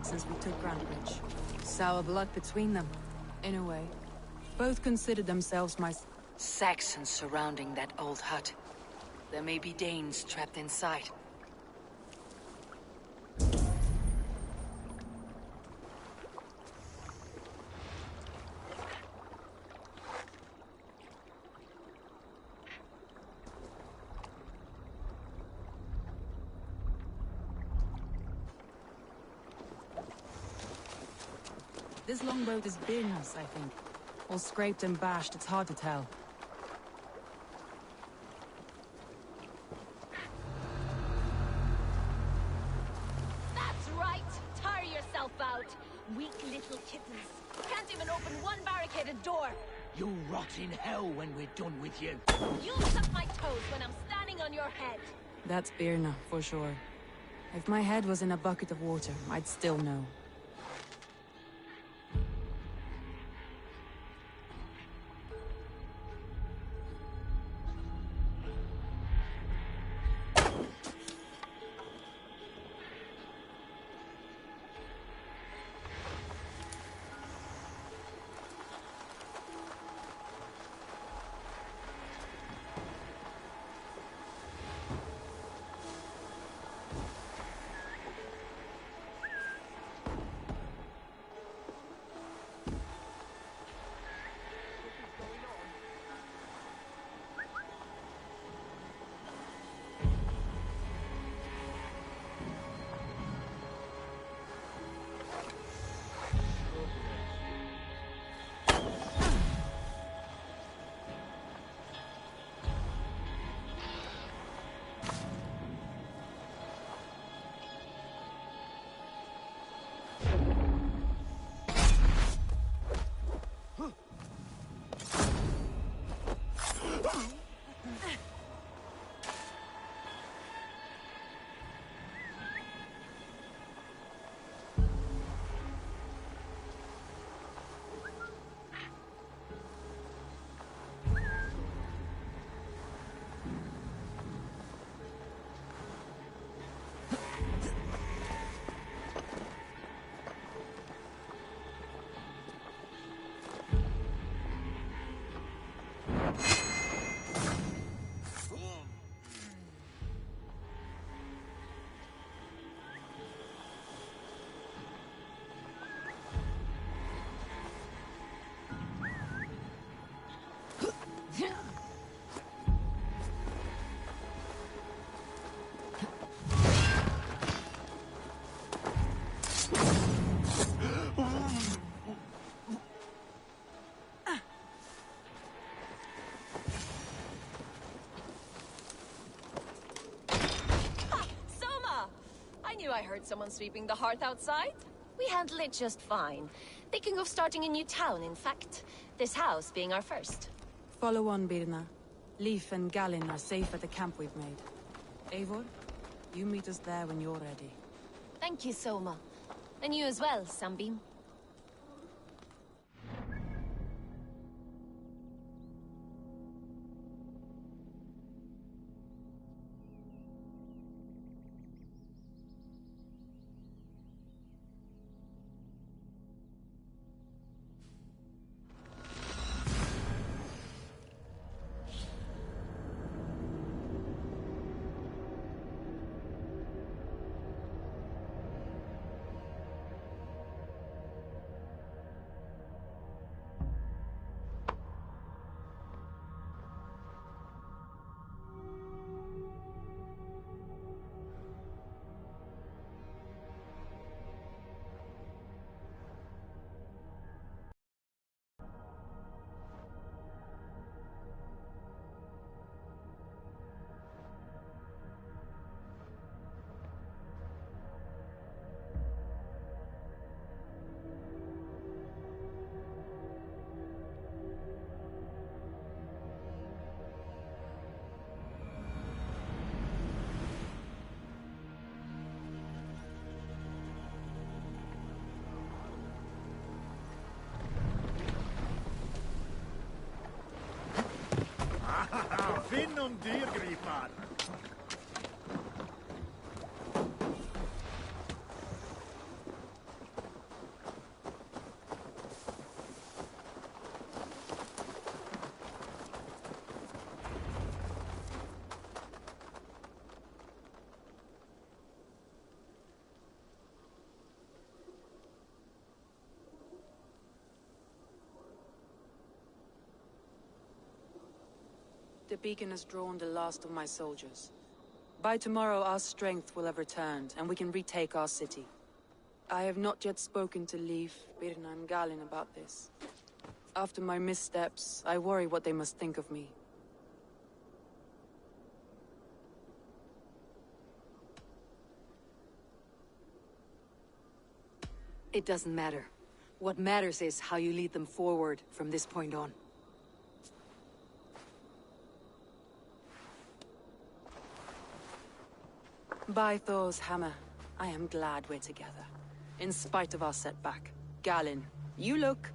divided since we took Grantbridge. Sour blood between them, in a way. Both considered themselves my... Saxons surrounding that old hut. There may be Danes trapped inside. This longboat is Birna's, I think. All scraped and bashed, it's hard to tell. That's right! Tire yourself out! Weak little kittens. Can't even open one barricaded door! You'll rot in hell when we're done with you. You'll suck my toes when I'm standing on your head! That's Birna, for sure. If my head was in a bucket of water, I'd still know. I heard someone sweeping the hearth outside. We handle it just fine. Thinking of starting a new town, in fact. This house being our first. Follow on, Birna. Leif and Gallin are safe at the camp we've made. Eivor, you meet us there when you're ready. Thank you, Soma. And you as well, Sunbeam. Finn und dyrgripar. the beacon has drawn the last of my soldiers. By tomorrow our strength will have returned, and we can retake our city. I have not yet spoken to Leif, Birna and Galin about this. After my missteps, I worry what they must think of me. It doesn't matter. What matters is how you lead them forward from this point on. By Thor's hammer, I am glad we're together. In spite of our setback. Galin, you look...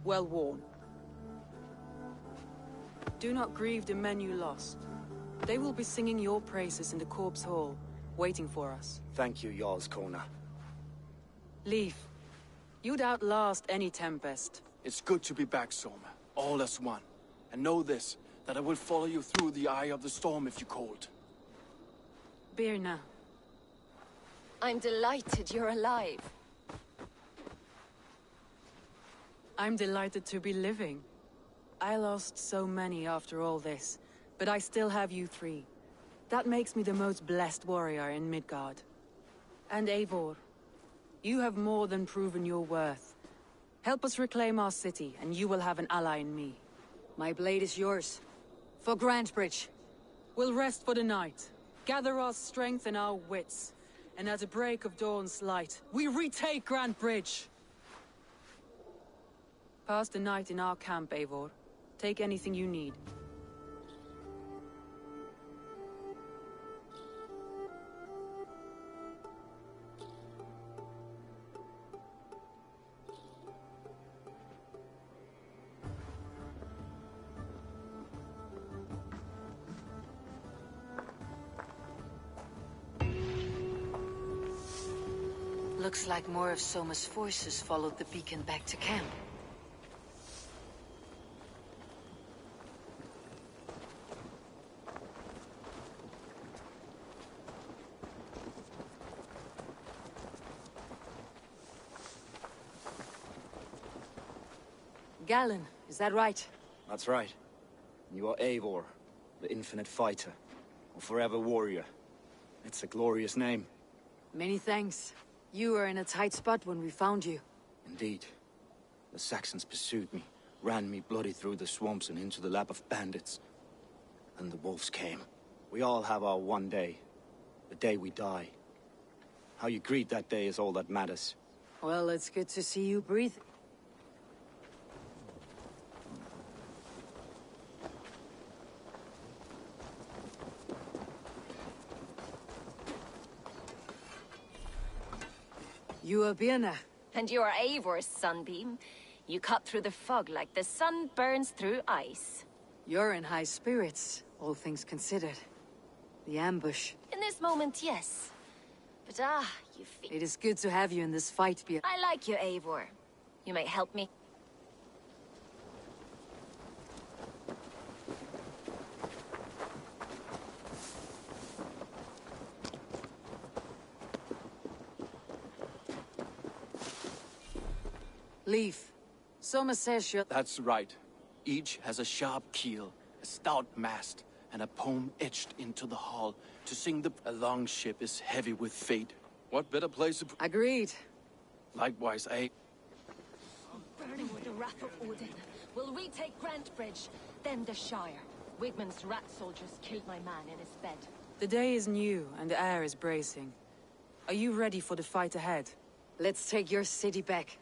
well worn. Do not grieve the men you lost. They will be singing your praises in the Corpse Hall, waiting for us. Thank you, Jarl's Kona. Leif, you'd outlast any tempest. It's good to be back, Soma. All as one. And know this, that I will follow you through the eye of the storm if you called. Birna. I'm delighted you're alive. I'm delighted to be living. I lost so many after all this, but I still have you three. That makes me the most blessed warrior in Midgard. And Eivor, you have more than proven your worth. Help us reclaim our city, and you will have an ally in me. My blade is yours. For Grantebridge. We'll rest for the night, gather our strength and our wits, and at the break of dawn's light, we retake Grantebridge! Pass the night in our camp, Eivor. Take anything you need. Looks like more of Soma's forces followed the beacon back to camp. Galin, is that right? That's right. You are Eivor, the infinite fighter, or forever warrior. It's a glorious name. Many thanks. You were in a tight spot when we found you. Indeed. The Saxons pursued me, ran me bloody through the swamps and into the lap of bandits. And the wolves came. We all have our one day. The day we die. How you greet that day is all that matters. Well, it's good to see you breathe. You are Birna. And you are Eivor's sunbeam. You cut through the fog like the sun burns through ice. You're in high spirits, all things considered. The ambush. In this moment, yes. But you feel... It is good to have you in this fight, Birna. I like you, Eivor. You may help me. Leif, Soma says you're... That's right. Each has a sharp keel, a stout mast, and a poem etched into the hull to sing the... A long ship is heavy with fate. What better place to... Agreed. Likewise, Burning with the wrath of Odin. We'll retake Grantebridge, then the Shire. Wigmund's rat soldiers killed my man in his bed. The day is new, and the air is bracing. Are you ready for the fight ahead? Let's take your city back.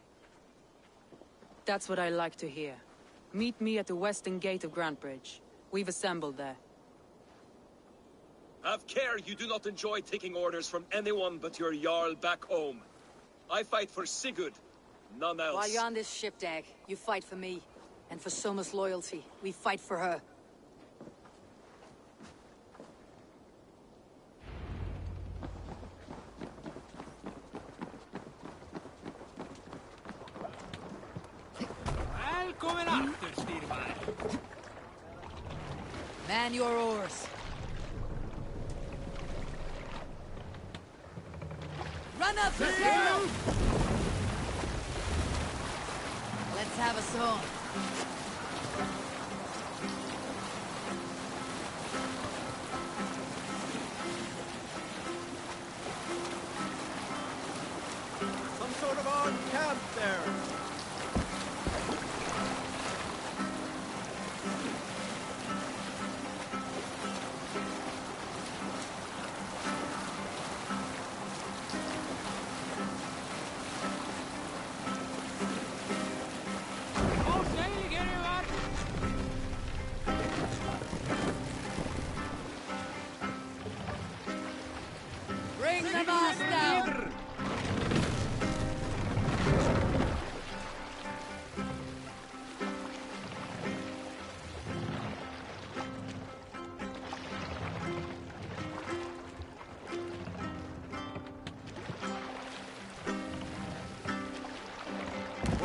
That's what I like to hear. Meet me at the western gate of Grantebridge. We've assembled there. Have care you do not enjoy taking orders from anyone but your Jarl back home. I fight for Sigurd, none else. While you're on this ship, Dag, you fight for me. And for Soma's loyalty, we fight for her. Velkommen after, styrman. Man your oars. Run up the sail! Let's have a song.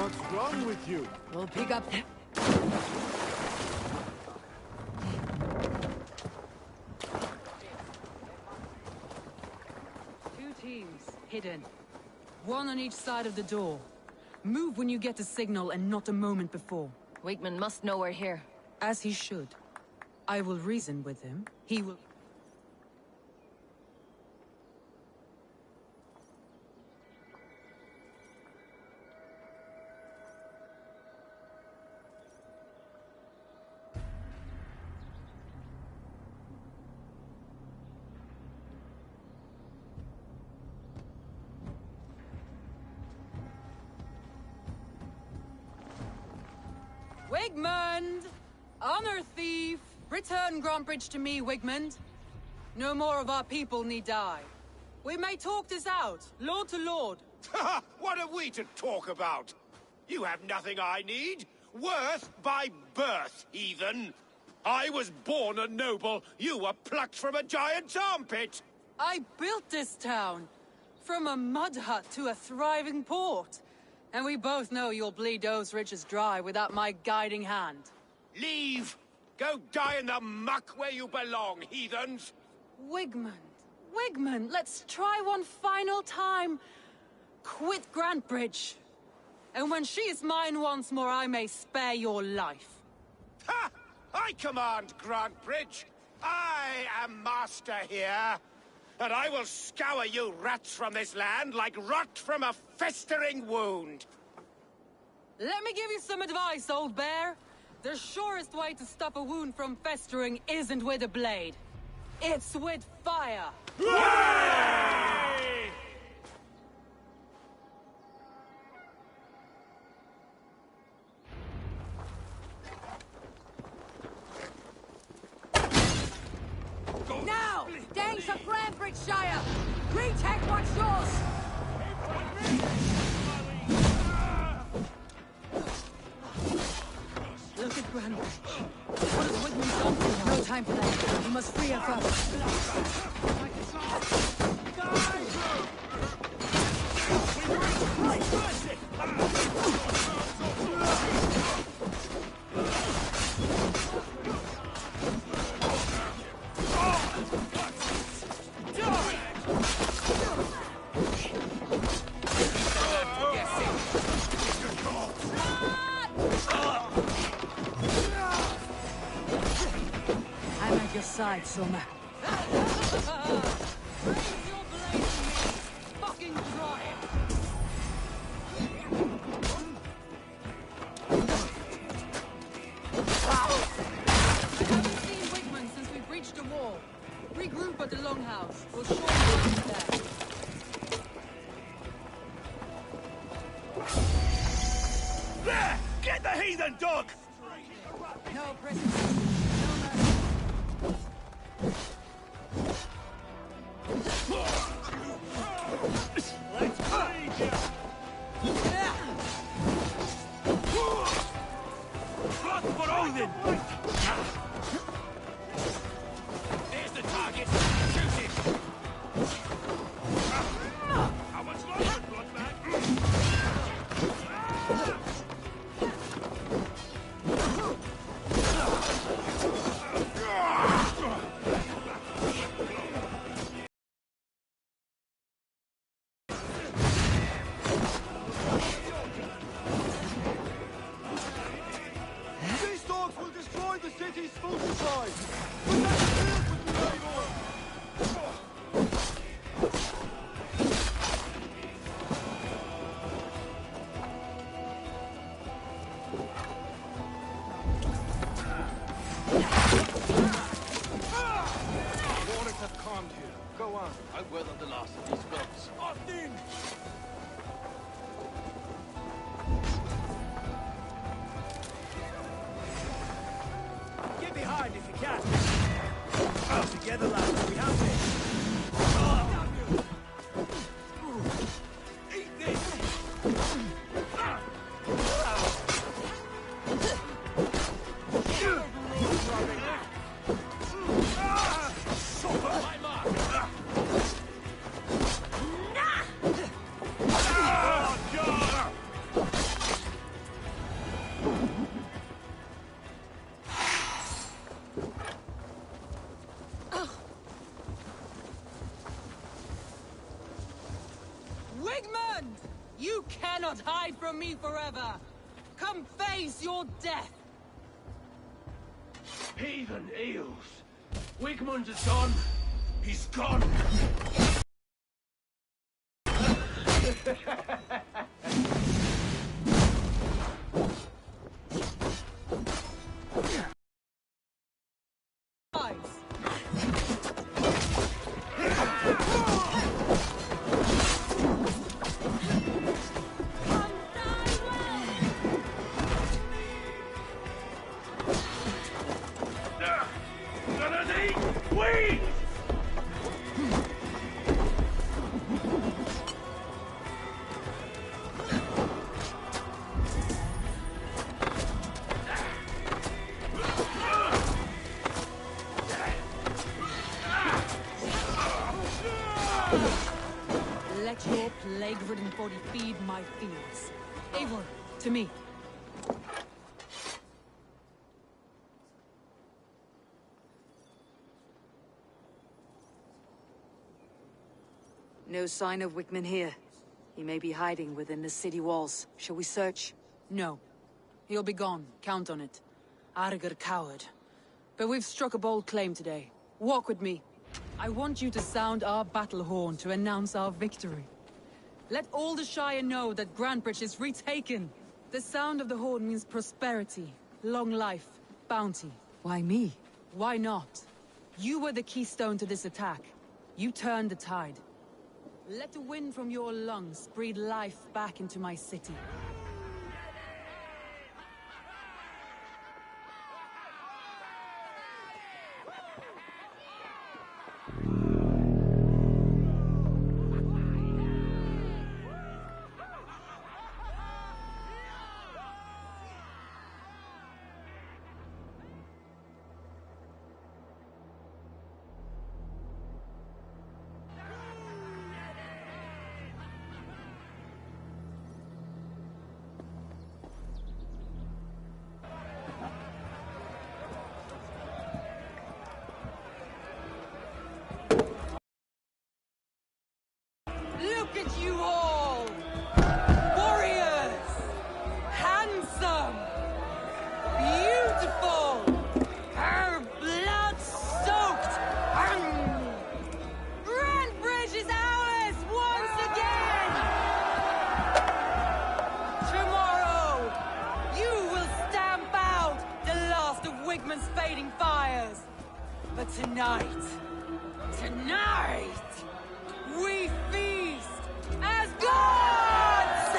What's wrong with you? We'll pick up the... Two teams, hidden. One on each side of the door. Move when you get a signal and not a moment before. Wigman must know we're here. As he should. I will reason with him. He will... Wigmund! Honor thief! Return Grantbridge to me, Wigmund. No more of our people need die. We may talk this out, lord to lord. What are we to talk about? You have nothing I need. Worth by birth, heathen. I was born a noble. You were plucked from a giant's armpit. I built this town. From a mud hut to a thriving port. And we both know you'll bleed those riches dry without my guiding hand. Leave! Go die in the muck where you belong, heathens! Wigmund, Wigmund, let's try one final time. Quit Grantbridge. And when she is mine once more, I may spare your life. Ha! I command Grantbridge. I am master here. And I will scour you rats from this land like rot from a festering wound. Let me give you some advice, old bear. The surest way to stop a wound from festering isn't with a blade. It's with fire. Hooray! Now! Danes of Grantbridgeshire! Retake what's yours! Look at Grantbridge. What has Wigmund done to him? No time for that. We must free her first. I'm at your side, Soma. Raise your blade to me! Fucking draw him! I haven't seen Wigmund since we breached the wall. Regroup at the Longhouse. We'll surely find him there. There! Get the heathen dog! No prisoners. No mercy. Let's bleed you! Blood for Odin! There's the target! Shoot it! How much longer, Bloodbag? These dogs will destroy the city's food supply! But that's filled with the labor! Waters have calmed here. Go on. I'll weather the last of these storms. Austin! Get behind if you can! Together, lads, we have this! Eat this! end! You cannot hide from me forever! Come face your death! Heathen eels! Wigmund is gone! He's gone! Let your plague-ridden body feed my fields. Eivor, to me. No sign of Wickman here. He may be hiding within the city walls. Shall we search? No. He'll be gone. Count on it. Arger coward. But we've struck a bold claim today. Walk with me. I want you to sound our battle horn to announce our victory. Let all the Shire know that Grantebridge is retaken. The sound of the horn means prosperity, long life, bounty. Why me? Why not? You were the keystone to this attack. You turned the tide. Let the wind from your lungs breathe life back into my city. Look at you all! Warriors! Handsome! Beautiful! Blood-soaked! Grantebridge is ours once again! Tomorrow, you will stamp out the last of Wigman's fading fires. But tonight, we feast as gods!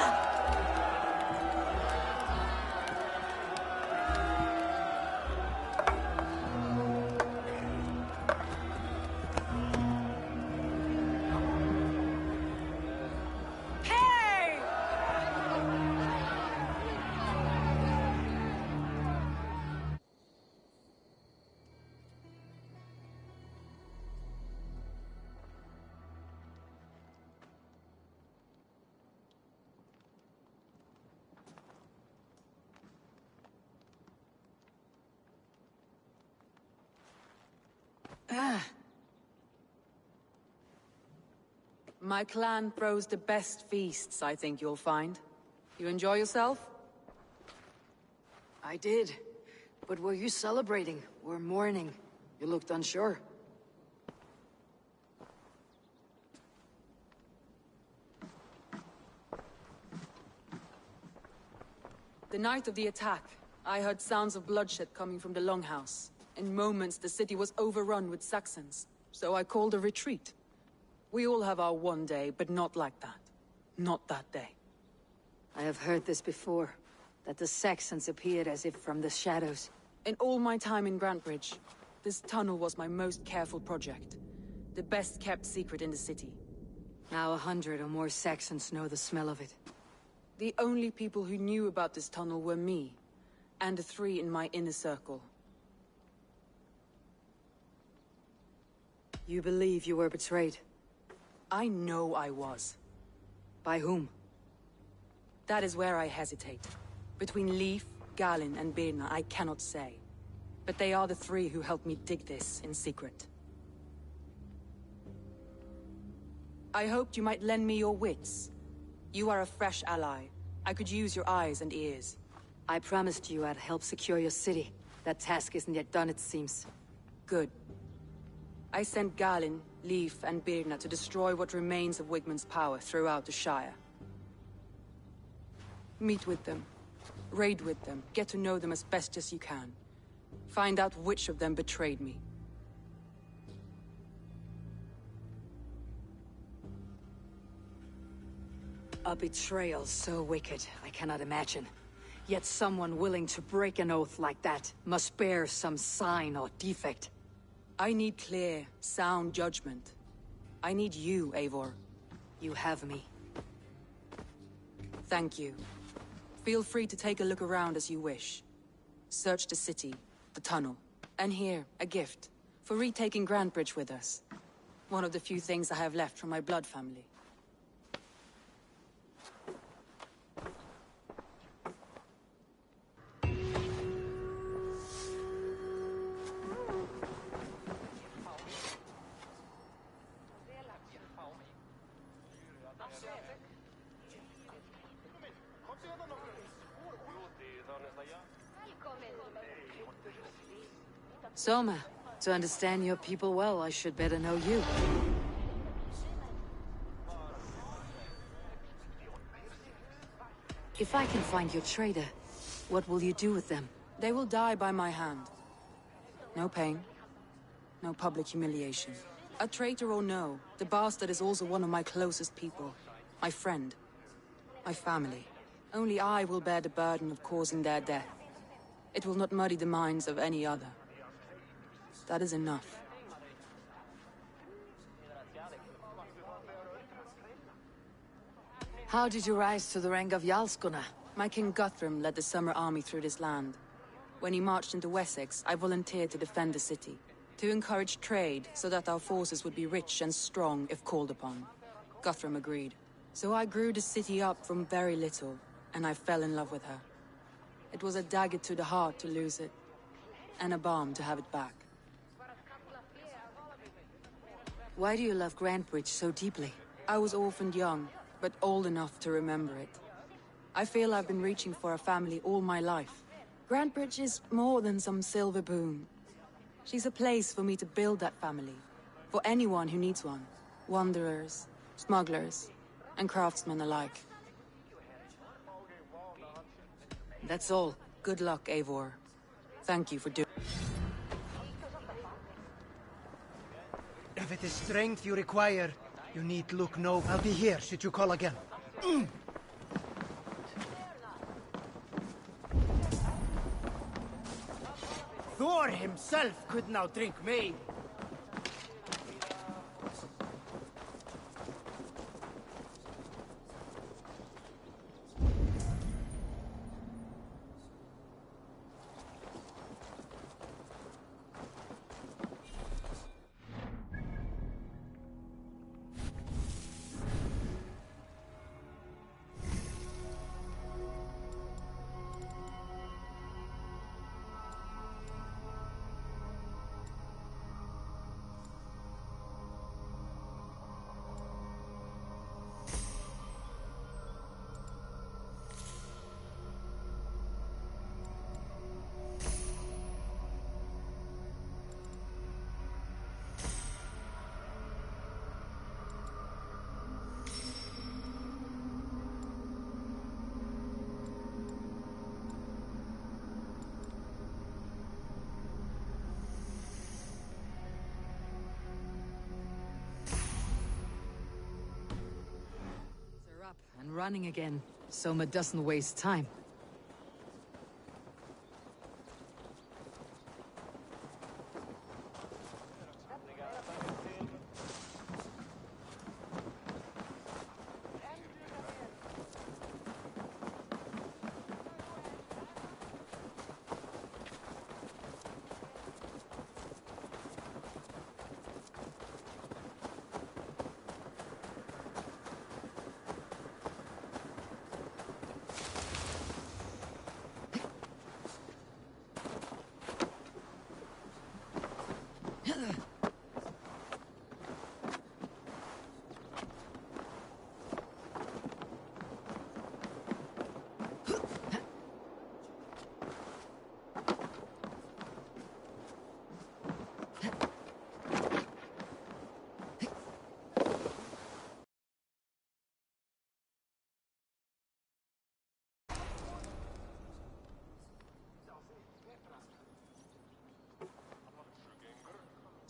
Hey! My clan throws the best feasts, I think you'll find. You enjoy yourself? I did. But were you celebrating or mourning? You looked unsure. The night of the attack, I heard sounds of bloodshed coming from the Longhouse. In moments, the city was overrun with Saxons, so I called a retreat. We all have our one day, but not like that. Not that day. I have heard this before, that the Saxons appeared as if from the shadows. In all my time in Grantebridge, this tunnel was my most careful project. The best kept secret in the city. Now 100 or more Saxons know the smell of it. The only people who knew about this tunnel were me, and the 3 in my inner circle. You believe you were betrayed? I know I was. By whom? That is where I hesitate. Between Leif, Galin, and Birna, I cannot say. But they are the 3 who helped me dig this in secret. I hoped you might lend me your wits. You are a fresh ally. I could use your eyes and ears. I promised you I'd help secure your city. That task isn't yet done, it seems. Good. I sent Galin, Leif, and Birna to destroy what remains of Wigmund's power throughout the Shire. Meet with them. Raid with them. Get to know them as best as you can. Find out which of them betrayed me. A betrayal so wicked, I cannot imagine. Yet someone willing to break an oath like that must bear some sign or defect. I need clear, sound judgment. I need you, Eivor. You have me. Thank you. Feel free to take a look around as you wish. Search the city, the tunnel, and here, a gift, for retaking Grantebridge with us. One of the few things I have left from my blood family. Soma, to understand your people well, I should better know you. If I can find your traitor, what will you do with them? They will die by my hand. No pain. No public humiliation. A traitor or no, the bastard is also one of my closest people. My friend. My family. Only I will bear the burden of causing their death. It will not muddy the minds of any other. That is enough. How did you rise to the rank of Jarlsgunna? My King Guthrum led the summer army through this land. When he marched into Wessex, I volunteered to defend the city. To encourage trade, so that our forces would be rich and strong if called upon. Guthrum agreed. So I grew the city up from very little, and I fell in love with her. It was a dagger to the heart to lose it, and a balm to have it back. Why do you love Grantebridge so deeply? I was orphaned young, but old enough to remember it. I feel I've been reaching for a family all my life. Grantebridge is more than some silver boon. She's a place for me to build that family. For anyone who needs one. Wanderers, smugglers, and craftsmen alike. That's all. Good luck, Eivor. Thank you for doing... If it is strength you require, you need look no... I'll be here should you call again. Thor himself could now drink me. Up and running again. Soma doesn't waste time.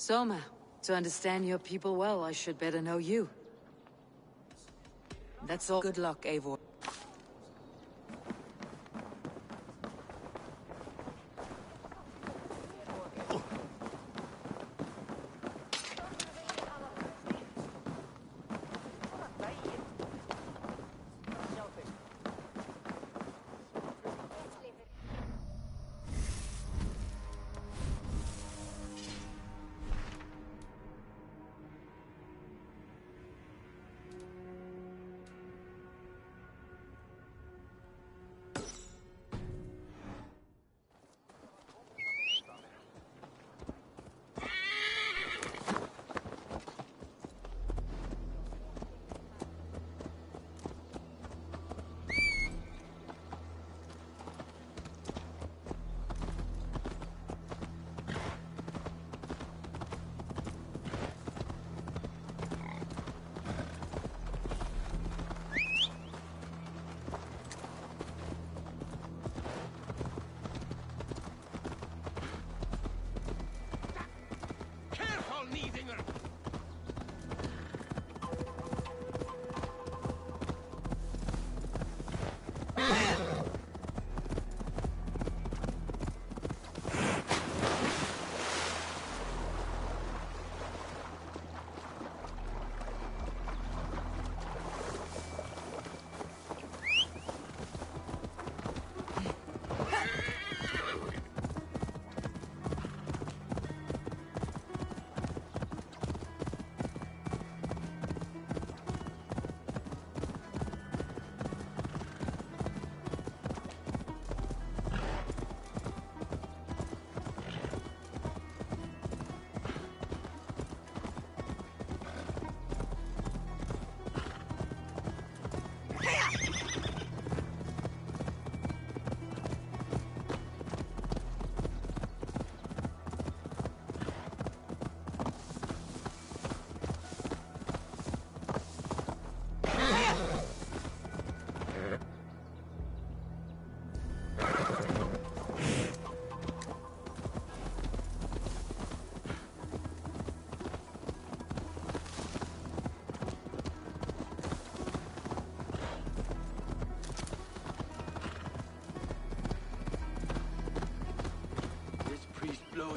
Soma, to understand your people well, I should better know you. That's all. Good luck, Eivor.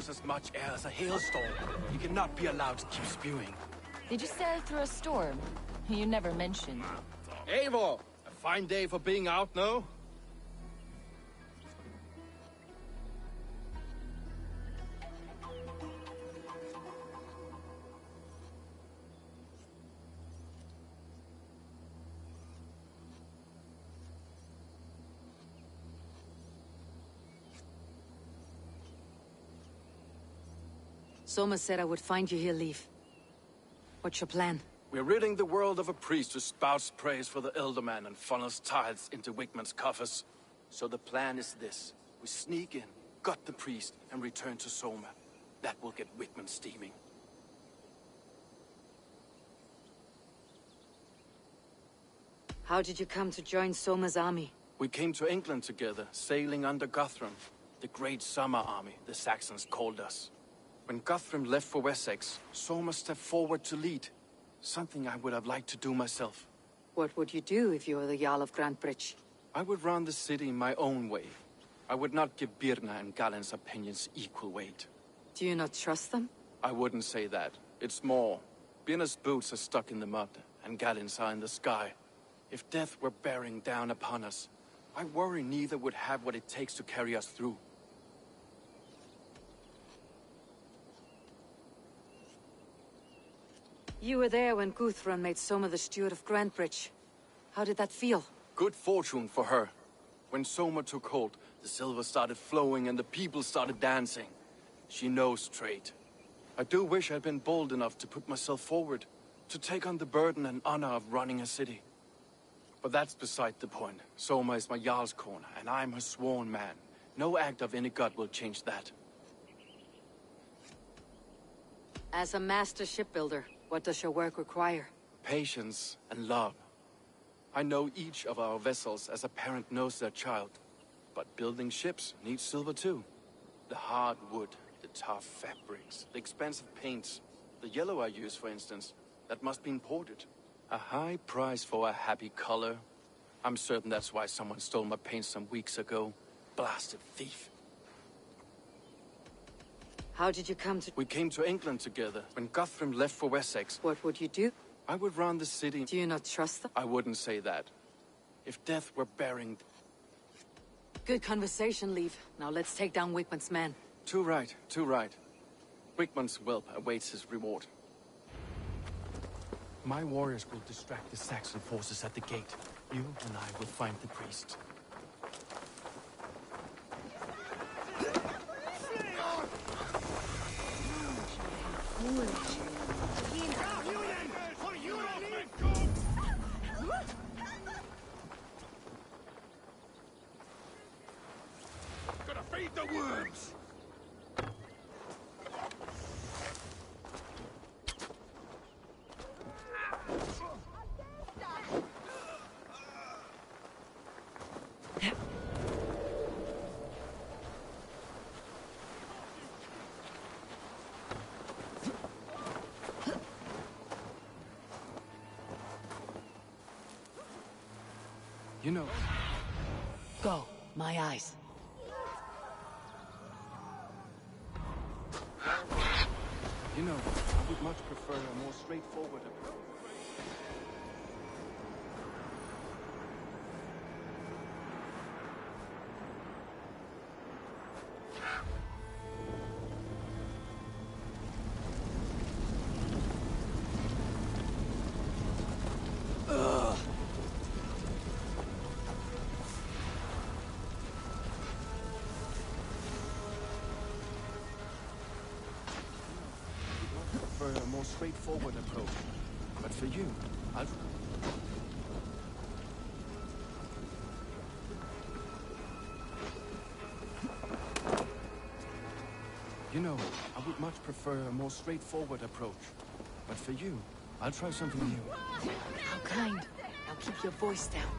As much air as a hailstorm. You cannot be allowed to keep spewing. Did you sail through a storm? You never mentioned. Eivor! A fine day for being out, no? Soma said I would find you here, Leaf. What's your plan? We're ridding the world of a priest who spouts praise for the Elderman and funnels tithes into Wickman's coffers. So the plan is this. We sneak in, gut the priest, and return to Soma. That will get Wickman steaming. How did you come to join Soma's army? We came to England together, sailing under Guthrum. The Great Summer Army, the Saxons called us. When Guthrum left for Wessex, Soma stepped forward to lead. Something I would have liked to do myself. What would you do if you were the Jarl of Grantebridge? I would run the city my own way. I would not give Birna and Galen's opinions equal weight. Do you not trust them? I wouldn't say that. It's more. Birna's boots are stuck in the mud, and Galen's are in the sky. If death were bearing down upon us, I worry neither would have what it takes to carry us through. You were there when Guthrum made Soma the steward of Grantebridge. How did that feel? Good fortune for her. When Soma took hold, the silver started flowing and the people started dancing. She knows trade. I do wish I'd been bold enough to put myself forward, to take on the burden and honor of running a city. But that's beside the point. Soma is my Jarl's corner, and I'm her sworn man. No act of any god will change that. As a master shipbuilder, what does your work require? Patience and love. I know each of our vessels as a parent knows their child. But building ships needs silver too. The hard wood, the tough fabrics, the expensive paints. The yellow I use, for instance, that must be imported. A high price for a happy color. I'm certain that's why someone stole my paint some weeks ago. Blasted thief. How did you come to... We came to England together when Guthrum left for Wessex. What would you do? I would run the city. Do you not trust them? I wouldn't say that. If death were bearing... Good conversation, Leave. Now let's take down Wigmund's men. Too right, too right. Wigmund's whelp awaits his reward. My warriors will distract the Saxon forces at the gate. You and I will find the priest. Gotta feed the worms! You know... Go, my eyes. You know, I would much prefer a more straightforward approach. A more straightforward approach. But for you, I'll... You know, I would much prefer a more straightforward approach. But for you, I'll try something new. How kind. Now keep your voice down.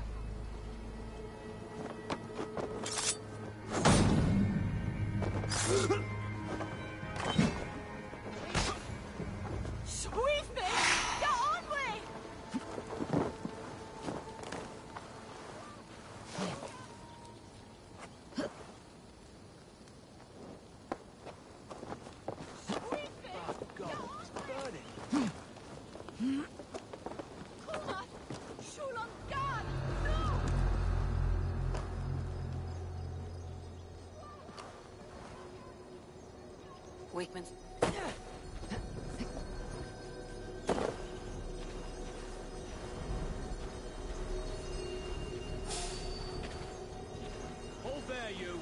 Wigmund. Hold there, you!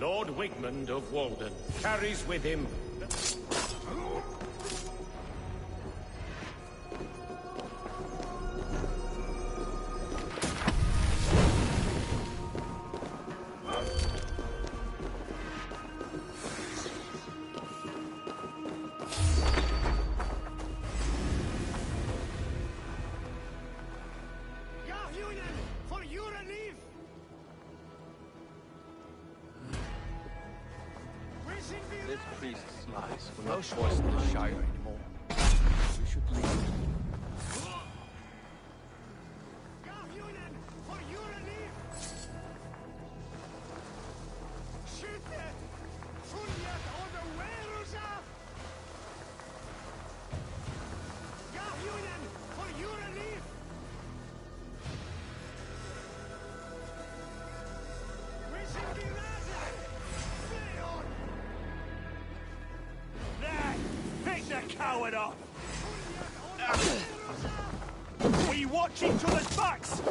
Lord Wigmund of Walden carries with him... This priest's lies will not force the Shire anymore. We should leave. Coward off! We watch each other's backs!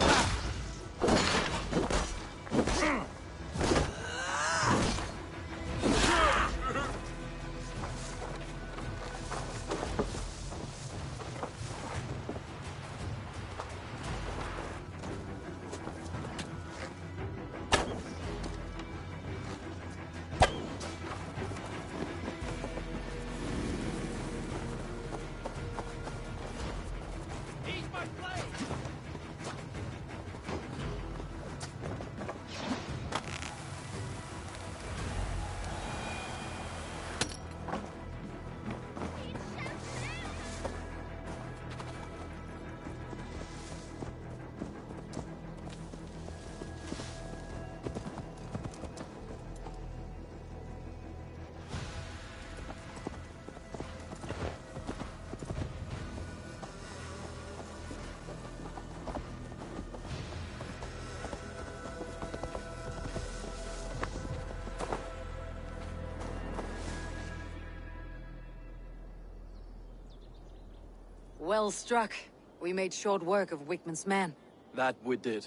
Well struck. We made short work of Wigmund's men. That we did.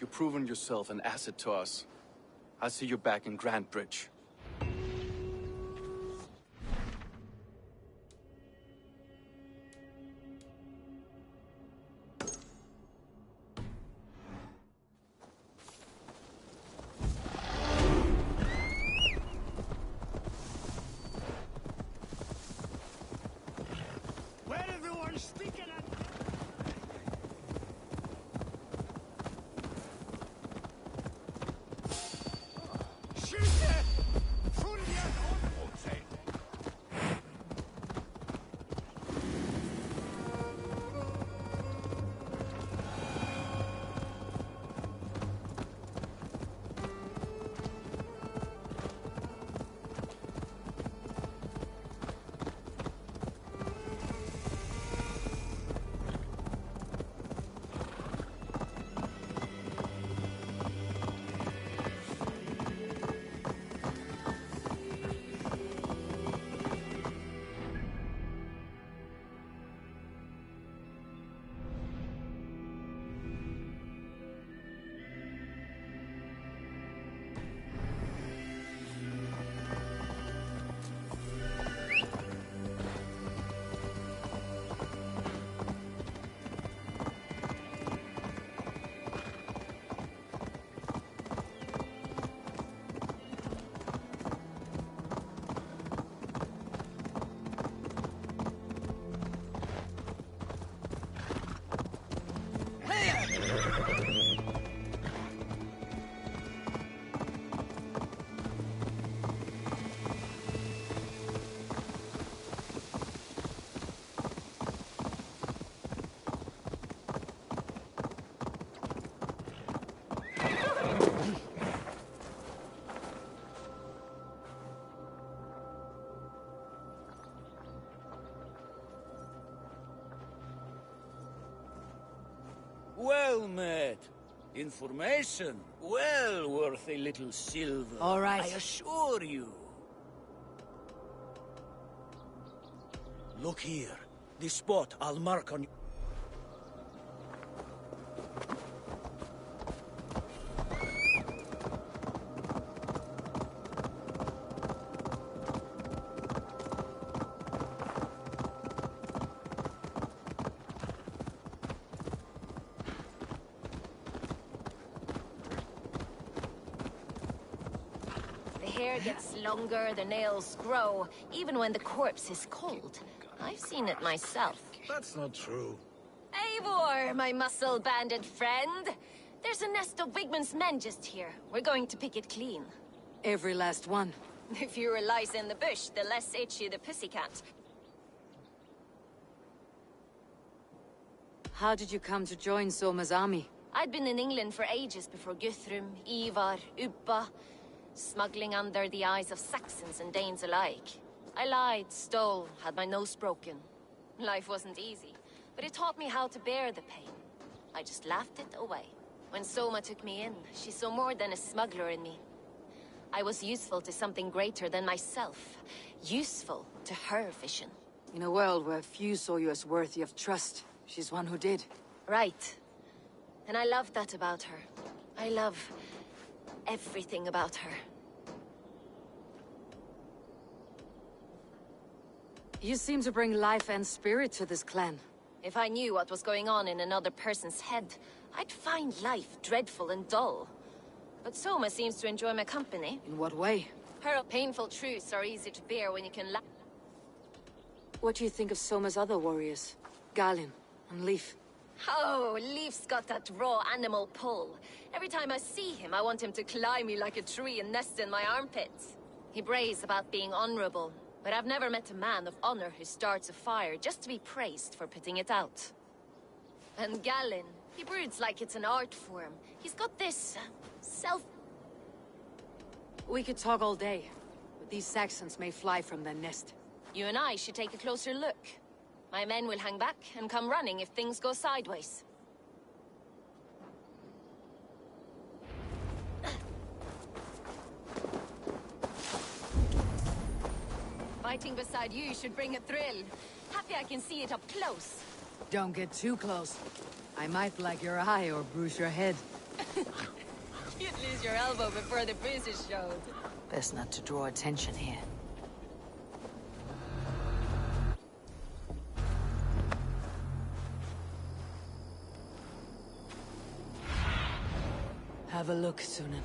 You've proven yourself an asset to us. I'll see you back in Grantbridge. Well met. Information well worth a little silver. All right. I assure you. Look here. This spot I'll mark on you. hair gets longer, the nails grow, even when the corpse is cold. I've seen it myself. That's not true. Eivor, my muscle-banded friend! There's a nest of Wigmund's men just here. We're going to pick it clean. Every last one. The fewer lies in the bush, the less itchy the pussycat. How did you come to join Soma's army? I'd been in England for ages before Guthrum, Ivar, Ubba, smuggling under the eyes of Saxons and Danes alike. I lied, stole, had my nose broken. Life wasn't easy, but it taught me how to bear the pain. I just laughed it away. When Soma took me in, she saw more than a smuggler in me. I was useful to something greater than myself. Useful to her vision. In a world where few saw you as worthy of trust, she's one who did. Right. And I love that about her. I love everything about her. You seem to bring life and spirit to this clan. If I knew what was going on in another person's head, I'd find life dreadful and dull. But Soma seems to enjoy my company. In what way? Her painful truths are easy to bear when you can laugh. What do you think of Soma's other warriors? Galin and Leaf? Oh, Leaf's got that raw animal pull. Every time I see him, I want him to climb me like a tree and nest in my armpits. He brays about being honorable, but I've never met a man of honor who starts a fire just to be praised for putting it out. And Galin, he broods like it's an art form. He's got this, self... We could talk all day, but these Saxons may fly from their nest. You and I should take a closer look. My men will hang back and come running if things go sideways. Fighting beside you should bring a thrill. Happy I can see it up close. Don't get too close. I might black your eye or bruise your head. You'd lose your elbow before the bruises showed. Best not to draw attention here. Have a look, Sunan.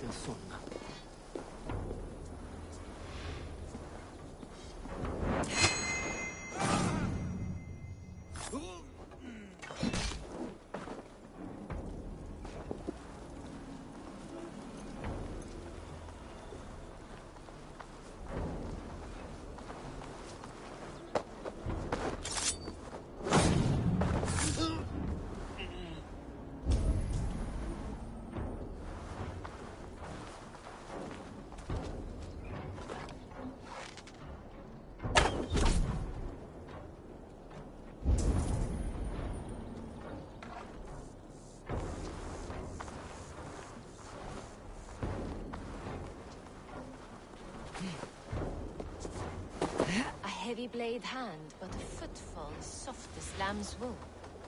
del sonno. Heavy blade hand, but a footfall soft as lamb's wool.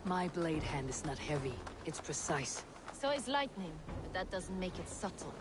My blade hand is not heavy. It's precise. So is lightning, but that doesn't make it subtle.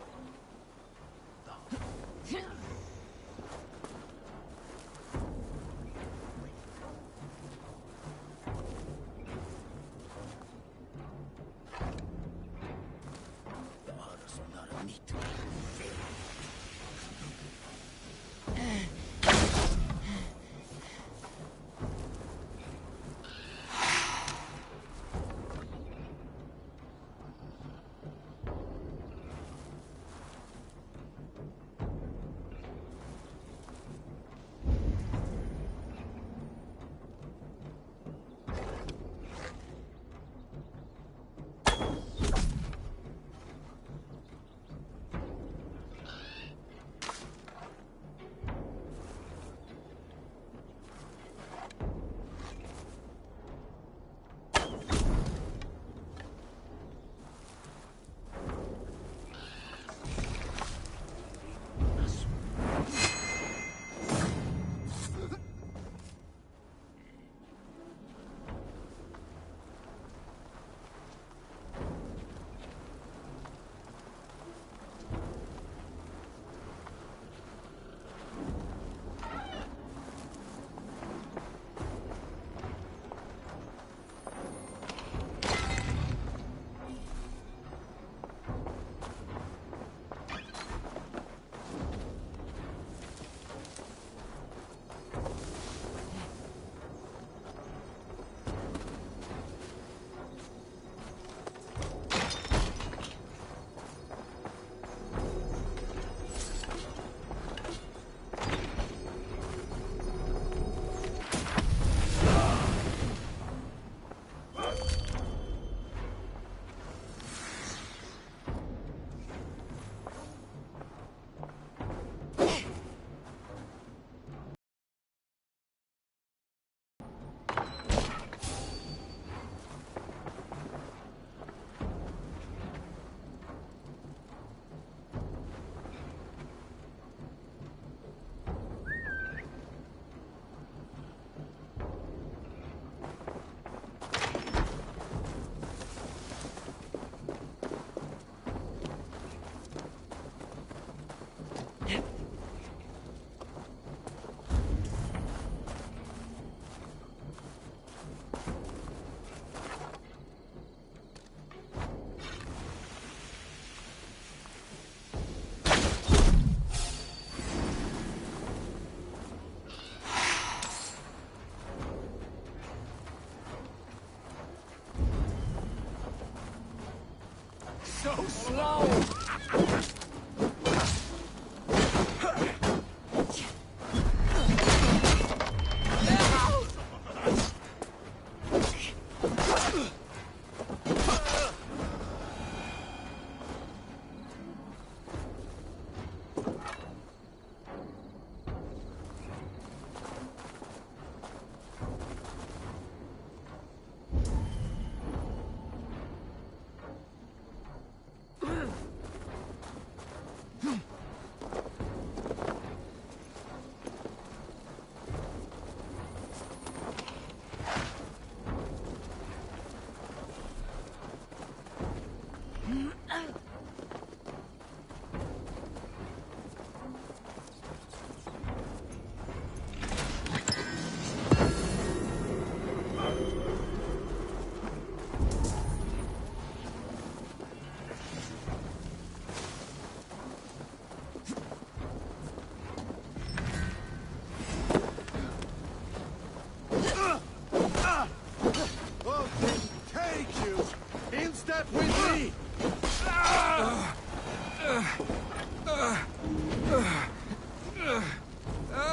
slow!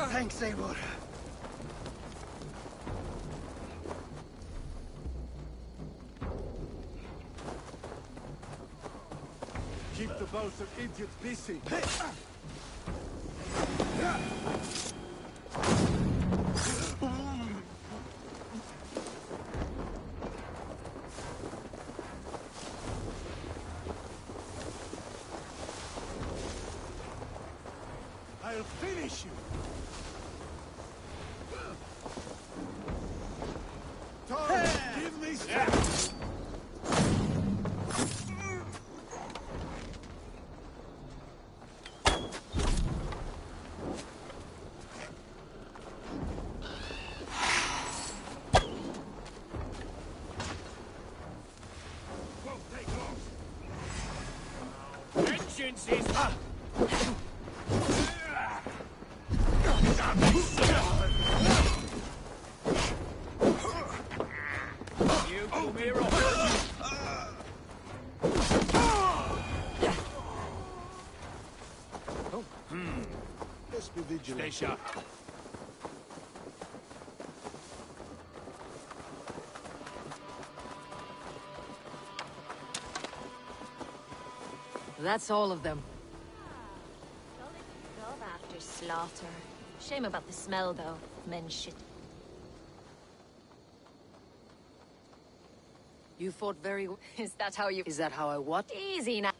Thanks, Eivor. Keep the both idiots busy. I'll finish you. Tom, give me strength. Vengeance is... You come here up. Let's be vigilant. Stay sharp. That's all of them. Love after slaughter. Shame about the smell, though. Men shit. You fought very well. Is that how you... Is that how I what? Easy now.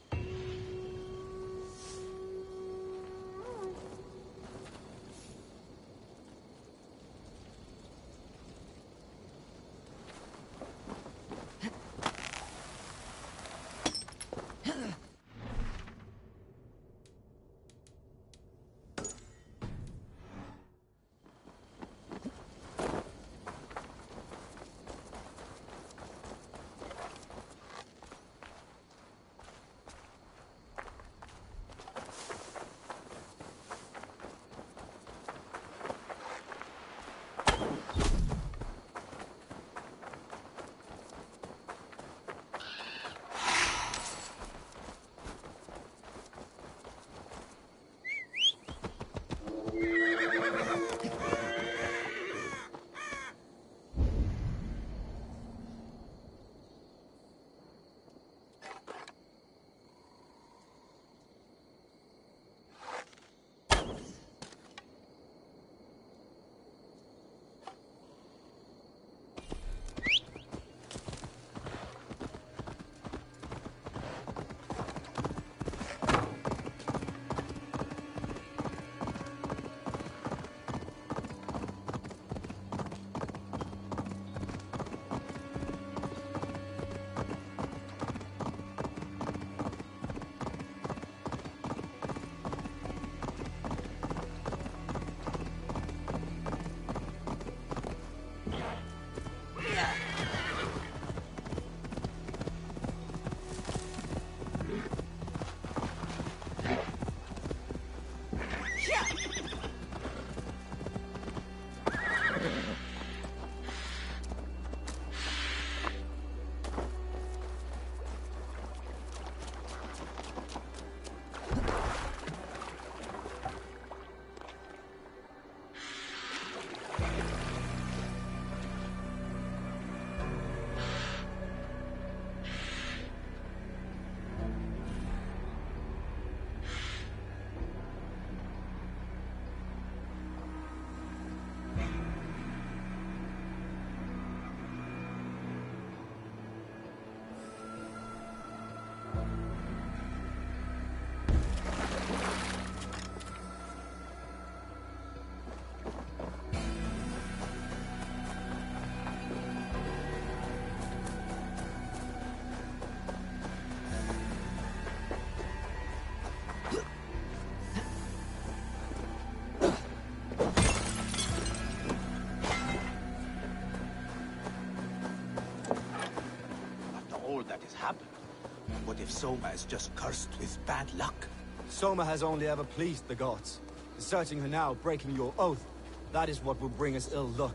if Soma is just cursed with bad luck? Soma has only ever pleased the gods. Deserting her now, breaking your oath, that is what will bring us ill luck.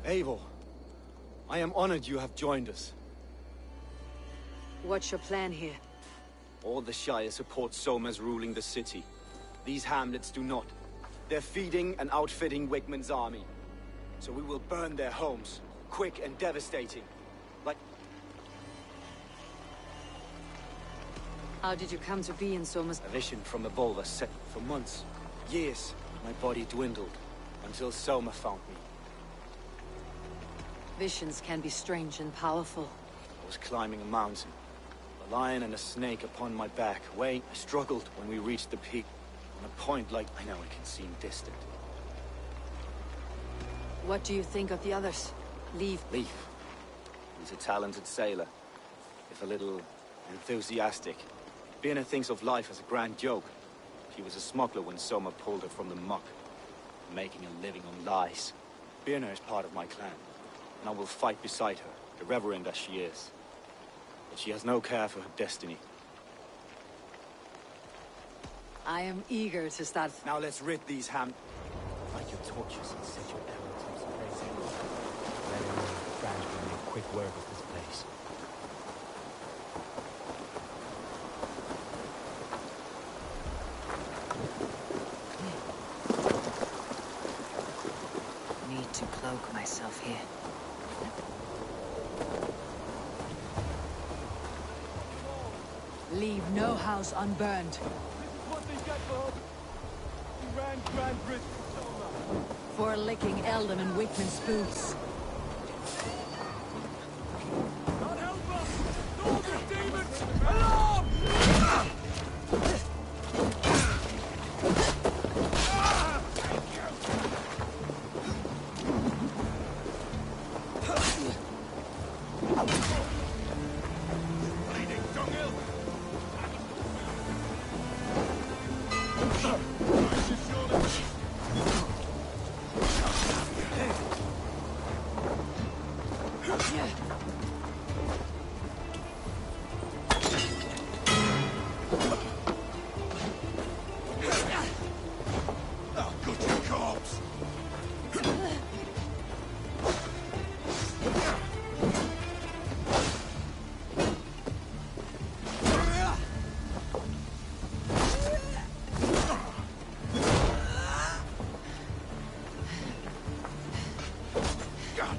Eivor, I am honored you have joined us. What's your plan here? All the Shire support Soma's ruling the city. These hamlets do not. They're feeding and outfitting Wigmund's army. So we will burn their homes, quick and devastating. Like... How did you come to be in Soma's... A vision from a Volva set for months, years. My body dwindled, until Soma found me. Visions can be strange and powerful. I was climbing a mountain. A lion and a snake upon my back. I struggled when we reached the peak. On a point like I know it can seem distant. What do you think of the others? Leaf? Leaf. He's a talented sailor. If a little enthusiastic. Birna thinks of life as a grand joke. She was a smuggler when Soma pulled her from the muck. Making a living on lies. Birna is part of my clan. And I will fight beside her, irreverent as she is. But she has no care for her destiny. I am eager to start... Now let's rid these Light your torches and set your arrows in some place anywhere. Let everyone Franz will make quick work of this place. Need to cloak myself here. Leave no house unburned. This is what they get for... He ran Grand Bridge for Soma. For licking Eldon and Wigmund's boots. God help us! All the demons! Alarm!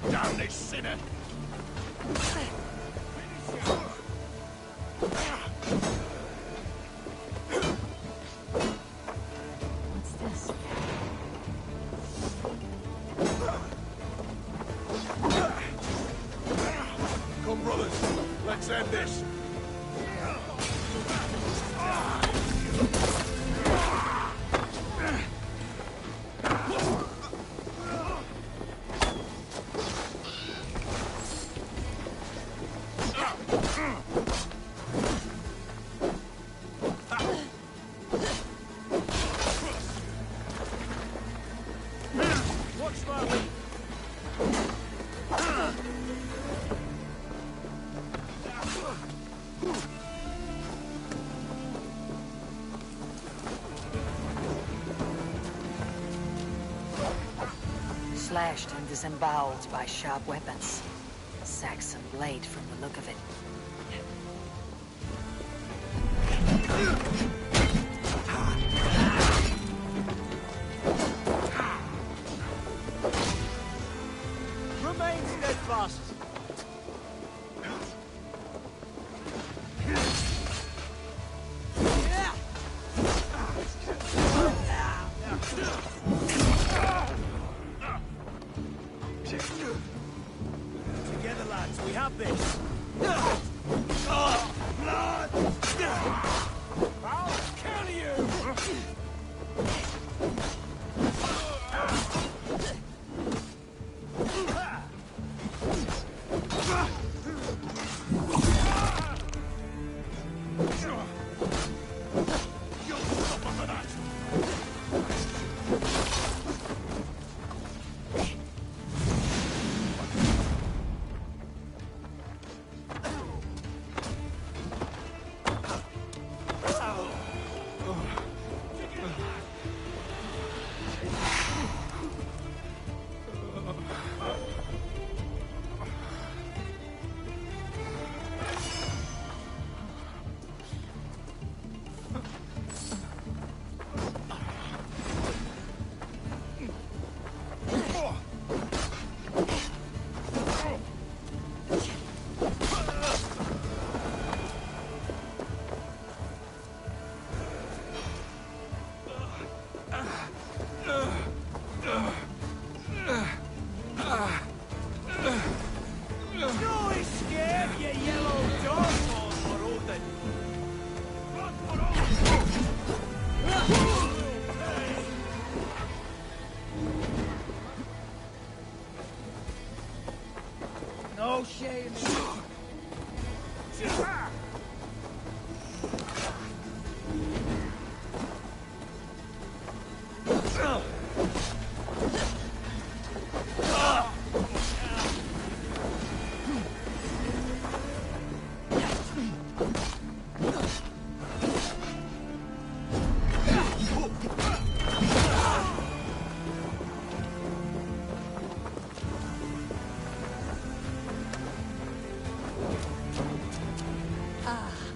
Down this sinner! What's this? Come, brothers, let's end this. Slashed and disemboweled by sharp weapons. A Saxon blade from the look of it. Remain steadfast! Together, lads, we have this!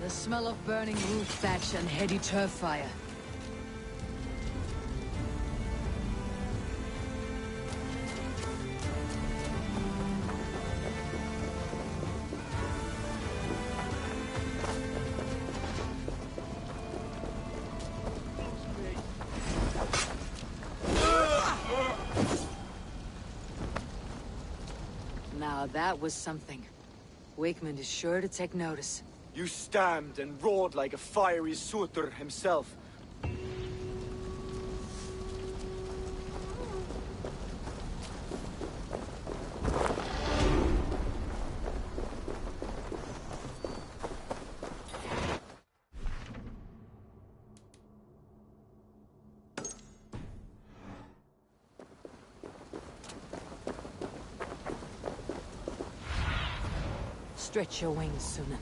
The smell of burning roof thatch and heady turf fire. Now that was something. Wakeman is sure to take notice. You stamped and roared like a fiery Surtur himself. Stretch your wings, Sunan.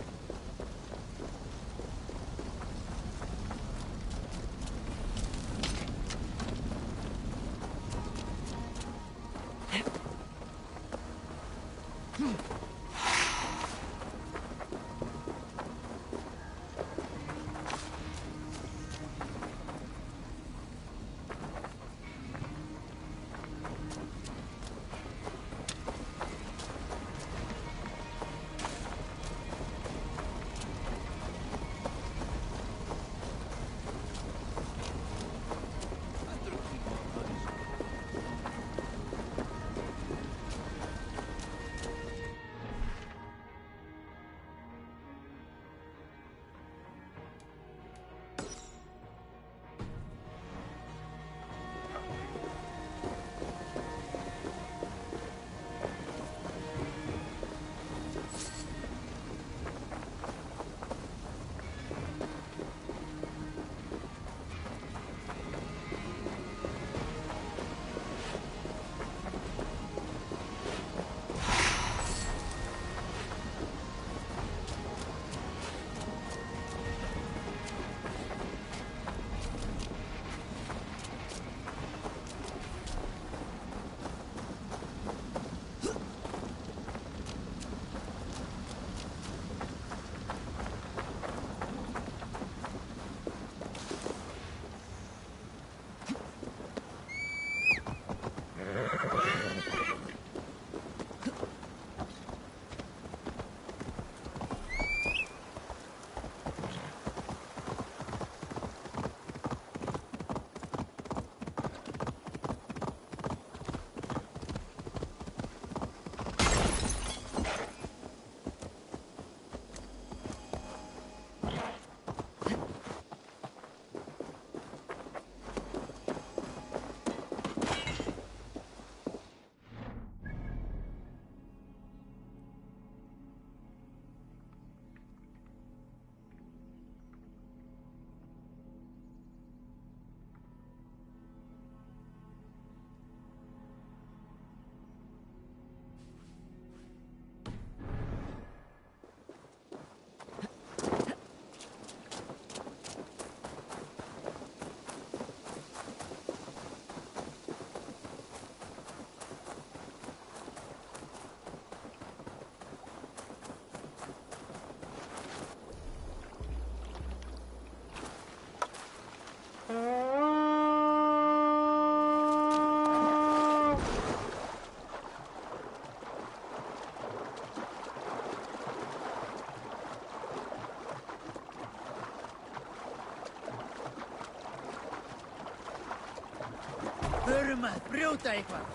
Förum að brjóta eitthvað.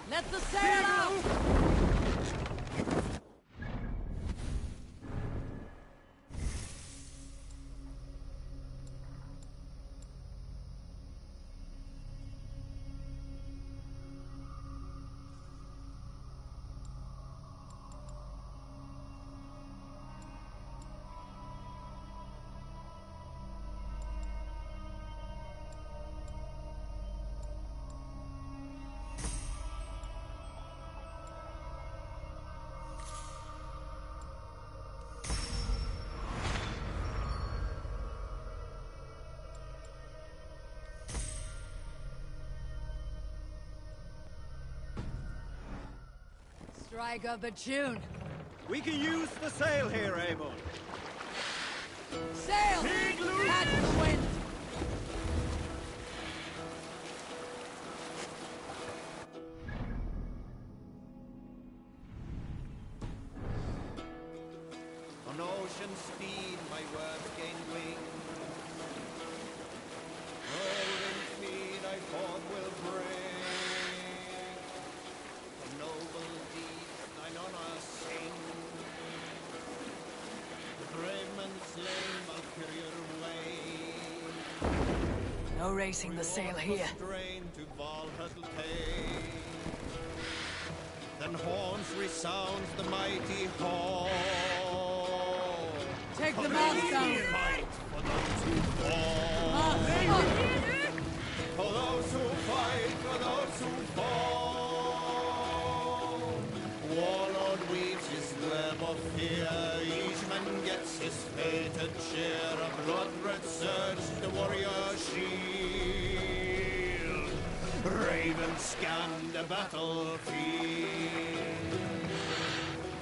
Let the sail out! Strike of the tune. We can use the sail here, Amon. Sail! Catch the wind! On ocean speed, my words gain wing. Rolling speed I forth will bring. The noble deeds thine honor sing. The brave men slain Valkyrier way. No racing the sail here. Strain to Valhalla pay. Then horns resounds the mighty hall. Take the mast down! Fight for those who fall. For those who fight, for those who fall. Warlord weaves his web of fear. Each man gets his fated share. A blood-red surge, the warrior shield. Ravens scan the battlefield.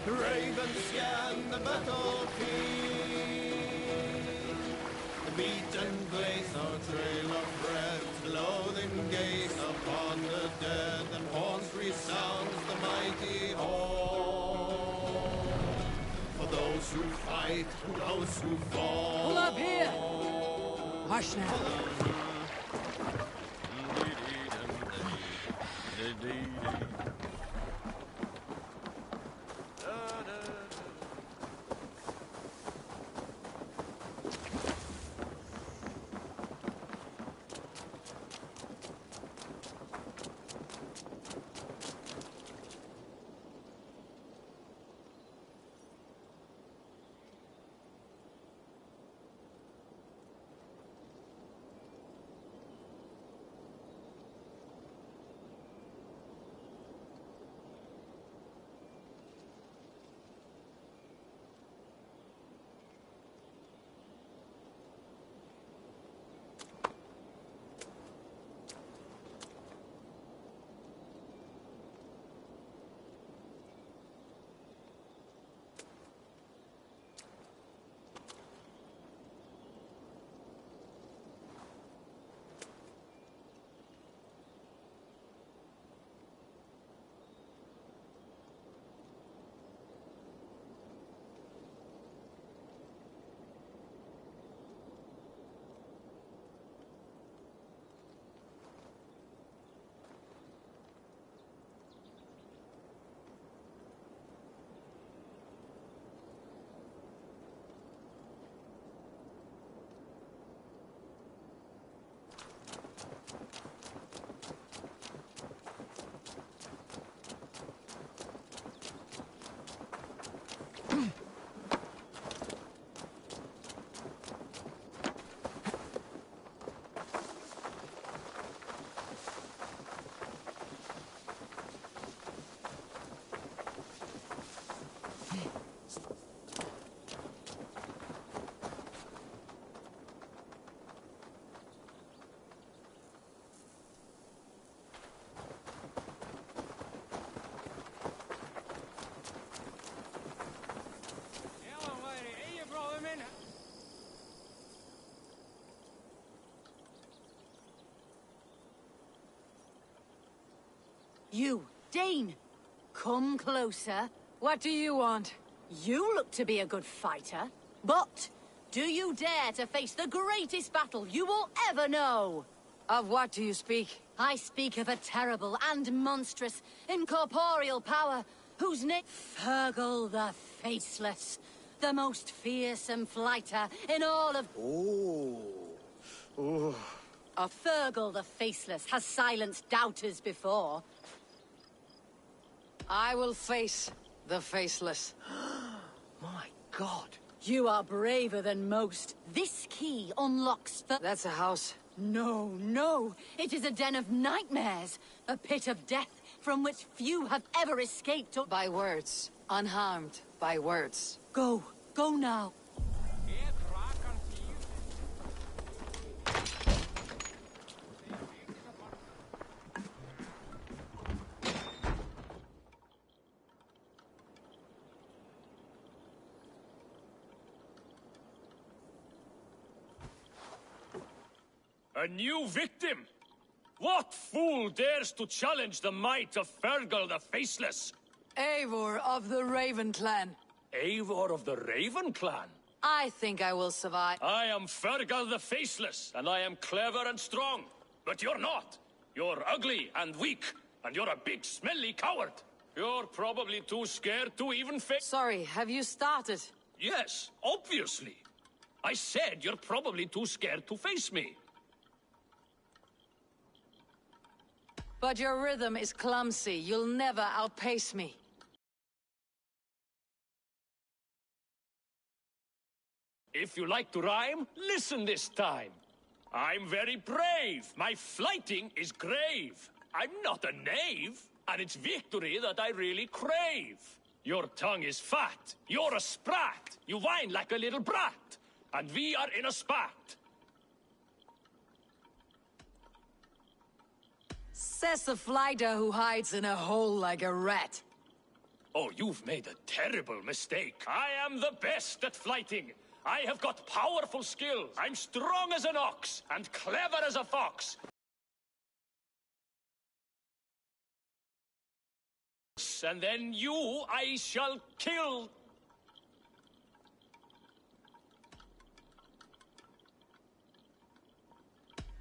Ravens scan the battlefield. The beaten blaze our trail of red, loathing gaze upon the dead, and horns resounds the mighty hall. For those who fight, for those who fall. Pull up here! Hush now. You, Dane! Come closer. What do you want? You look to be a good fighter, but do you dare to face the greatest battle you will ever know? Of what do you speak? I speak of a terrible and monstrous incorporeal power whose name... Fergal the Faceless, the most fearsome fighter in all of... Fergal the Faceless has silenced doubters before. I will face the Faceless. My God. You are braver than most. This key unlocks the... That's a house. No, no. It is a den of nightmares. A pit of death from which few have ever escaped or... By words. Unharmed by words. Go. Go now. A new victim? What fool dares to challenge the might of Fergal the Faceless? Eivor of the Raven Clan. Eivor of the Raven Clan? I think I will survive. I am Fergal the Faceless, and I am clever and strong. But you're not. You're ugly and weak, and you're a big, smelly coward. You're probably too scared to even face— Sorry, have you started? Yes, obviously. I said you're probably too scared to face me. But your rhythm is clumsy. You'll never outpace me. If you like to rhyme, listen this time. I'm very brave. My flighting is grave. I'm not a knave, and it's victory that I really crave. Your tongue is fat. You're a sprat. You whine like a little brat. And we are in a spat. Says the flighter who hides in a hole like a rat. Oh, you've made a terrible mistake. I am the best at flighting. I have got powerful skills. I'm strong as an ox, and clever as a fox. And then you I shall kill.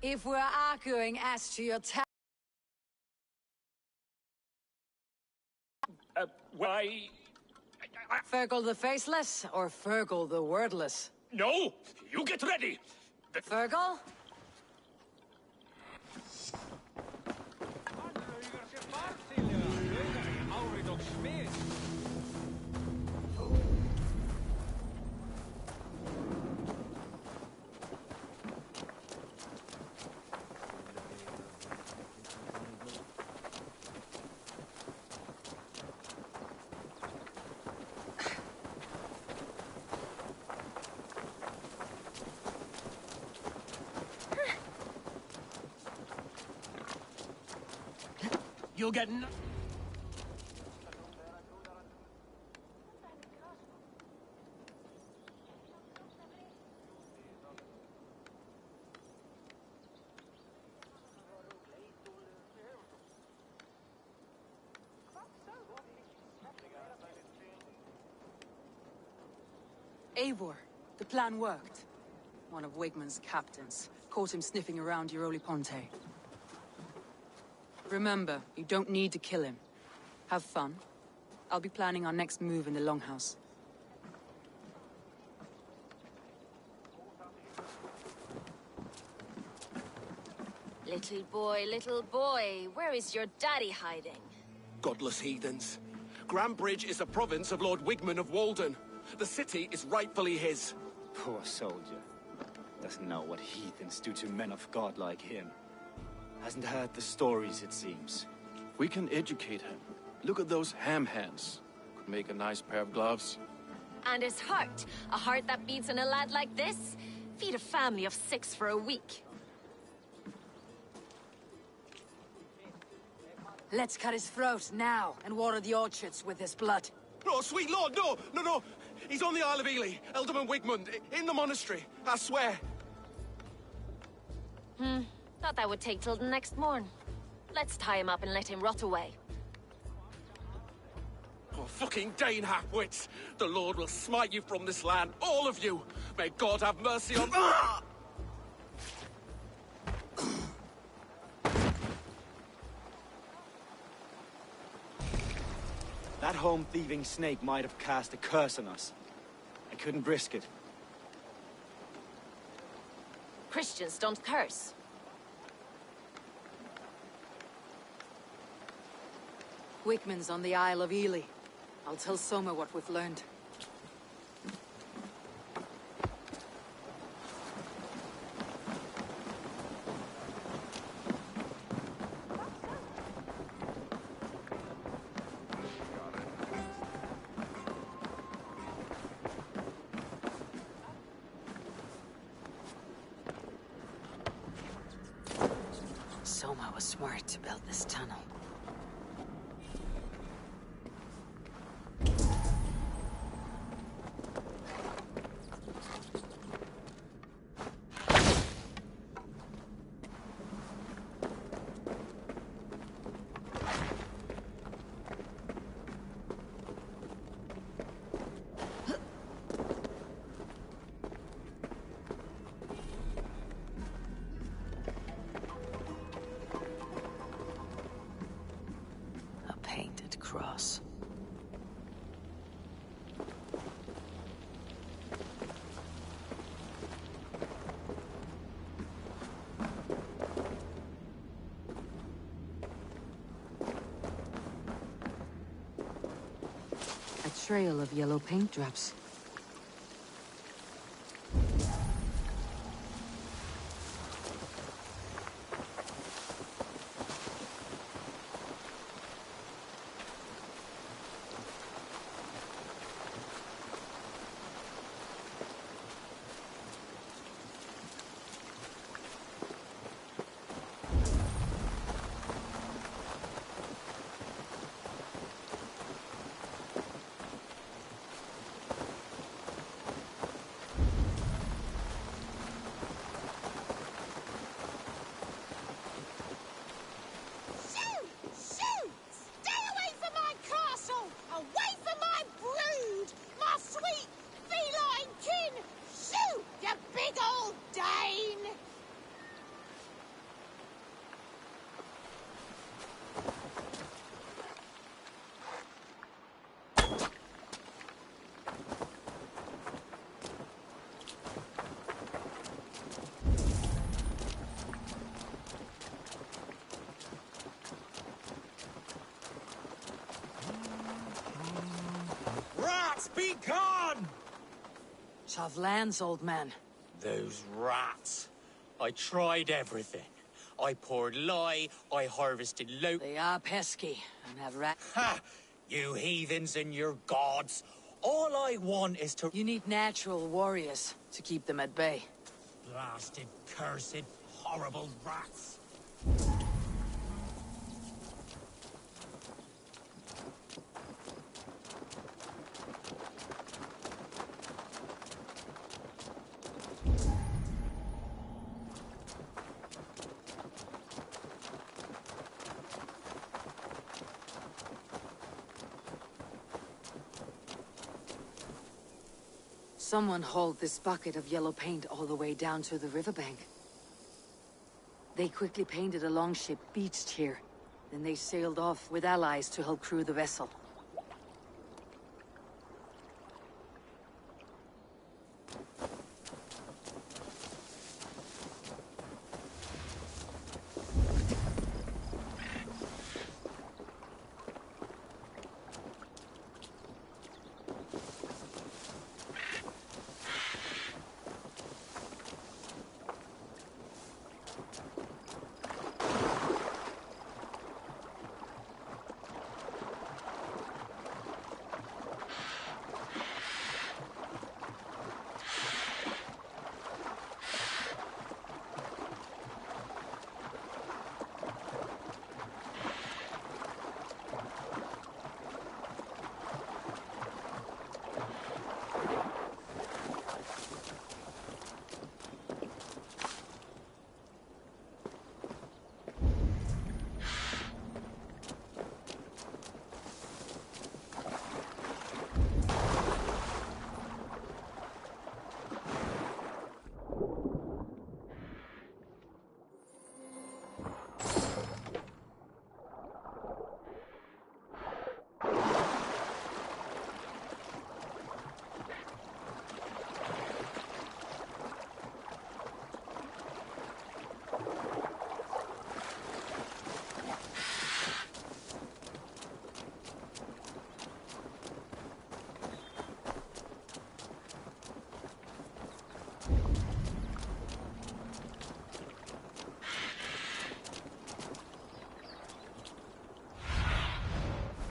If we're arguing as to your Why... Fergal the Faceless, or Fergal the Wordless? No! You get ready! Fergal? You'll get Eivor, the plan worked. One of Wigmund's captains caught him sniffing around Euroli Ponte. Remember, you don't need to kill him. Have fun. I'll be planning our next move in the Longhouse. Little boy, where is your daddy hiding? Godless heathens. Grambridge is a province of Lord Wigmund of Walden. The city is rightfully his. Poor soldier. Doesn't know what heathens do to men of God like him. Hasn't heard the stories, it seems. We can educate him. Look at those ham hands. Could make a nice pair of gloves. And his heart. A heart that beats in a lad like this? Feed a family of 6 for a week. Let's cut his throat now and water the orchards with his blood. Oh, sweet lord, no! He's on the Isle of Ely, Ealdorman Wigmund, in the monastery, I swear. Thought that would take till the next morn. Let's tie him up and let him rot away. Oh, fucking Dane half-wits! The Lord will smite you from this land, all of you! May God have mercy on— That home-thieving snake might have cast a curse on us. I couldn't risk it. Christians don't curse. Wigmund's on the Isle of Ely. I'll tell Soma what we've learned. Soma was smart to build this tunnel. trail of yellow paint drops. Be gone! Shall lands, old man. Those rats. I tried everything. I poured lye, I harvested loot. They are pesky and have Ha! You heathens and your gods. All I want is to... You need natural warriors to keep them at bay. Blasted, cursed, horrible rats. Someone hauled this bucket of yellow paint all the way down to the riverbank. They quickly painted a longship beached here. Then they sailed off with allies to help crew the vessel.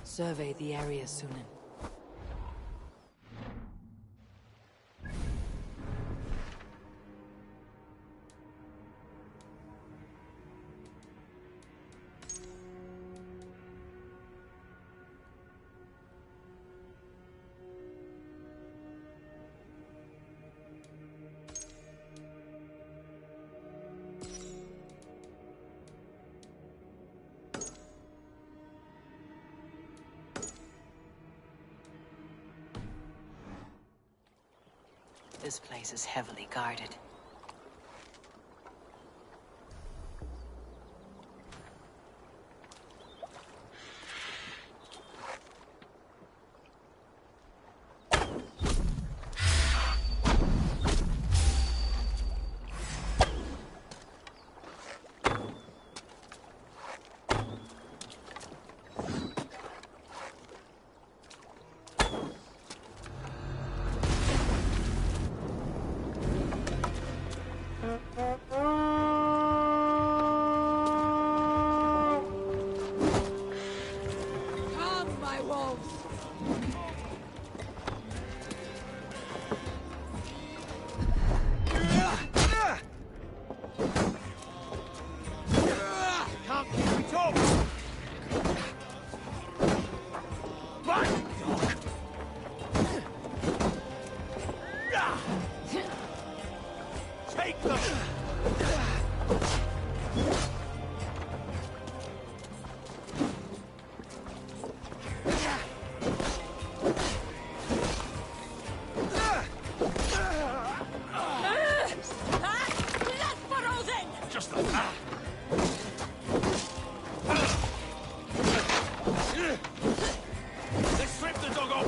Survey the area, Sunan. This place is heavily guarded. Take them! Just like that. They stripped the doggo!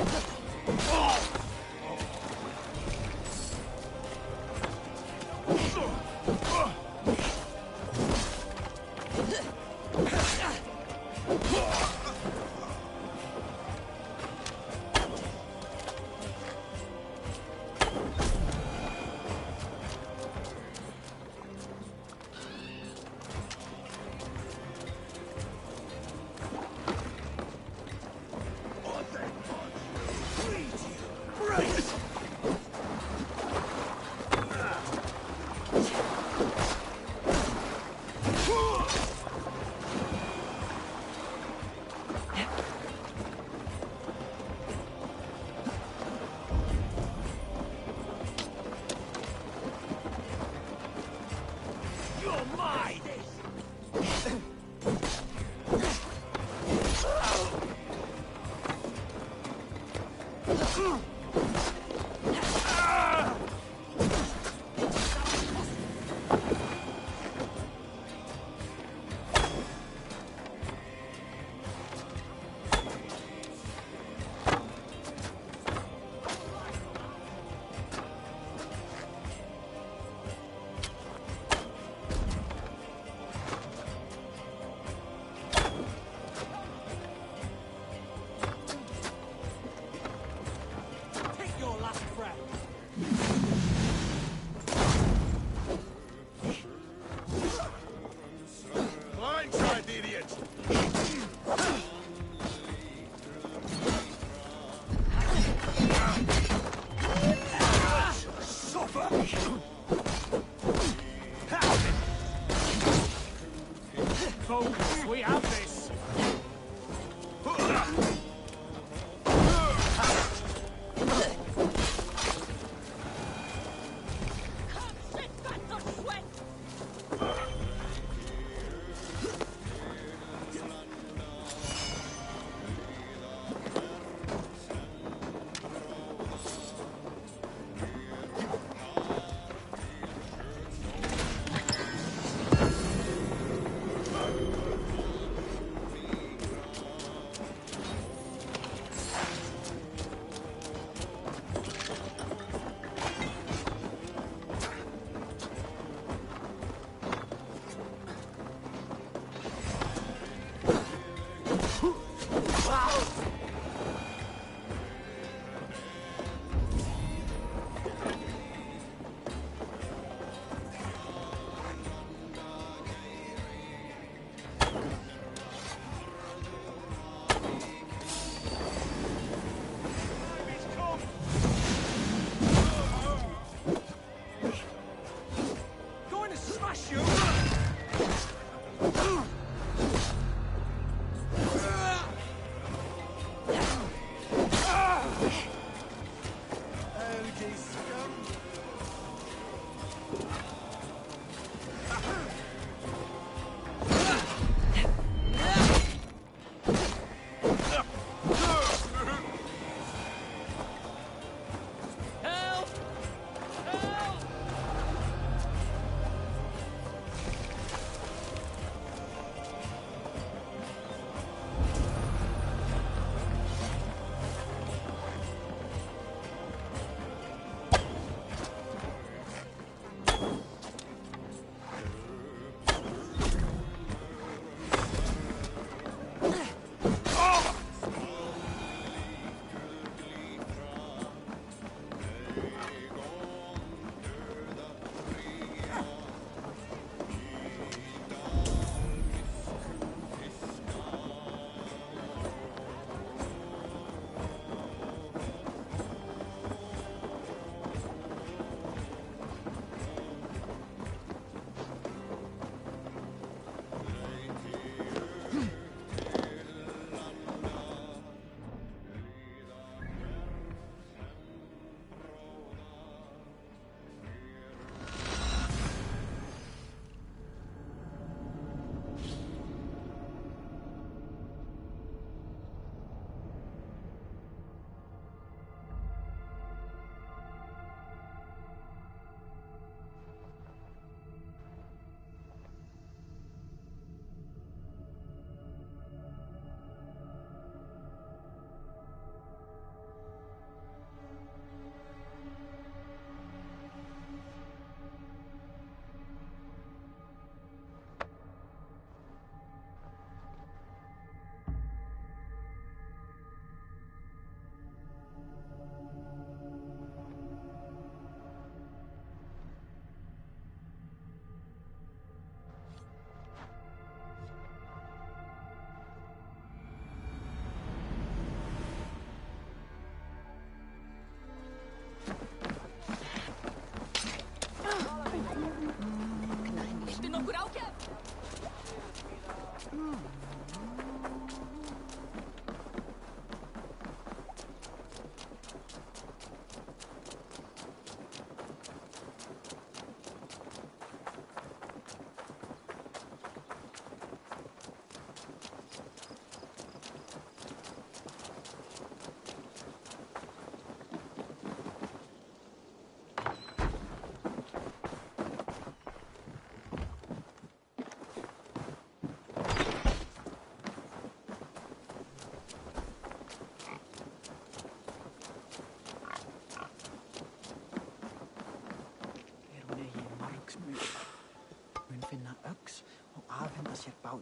strax og afhenter sér báður.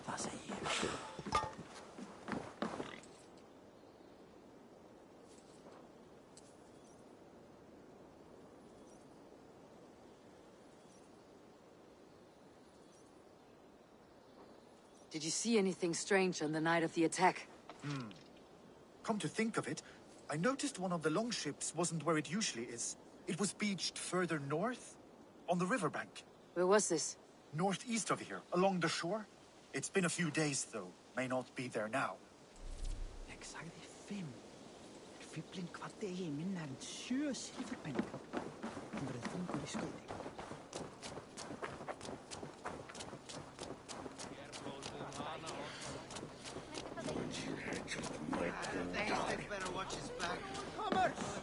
Það segi ég. Did you see anything strange on the night of the attack? Come to think of it, I noticed one of the longships wasn't where it usually is. It was beached further north, on the riverbank. Where was this? Northeast of here, along the shore. It's been a few days, though. May not be there now. Jeg sagði 5. Fíblinn hvar degi minna 7 silfurpenninga. Hann verður þungur í skauti. Better watch his back. Commerce!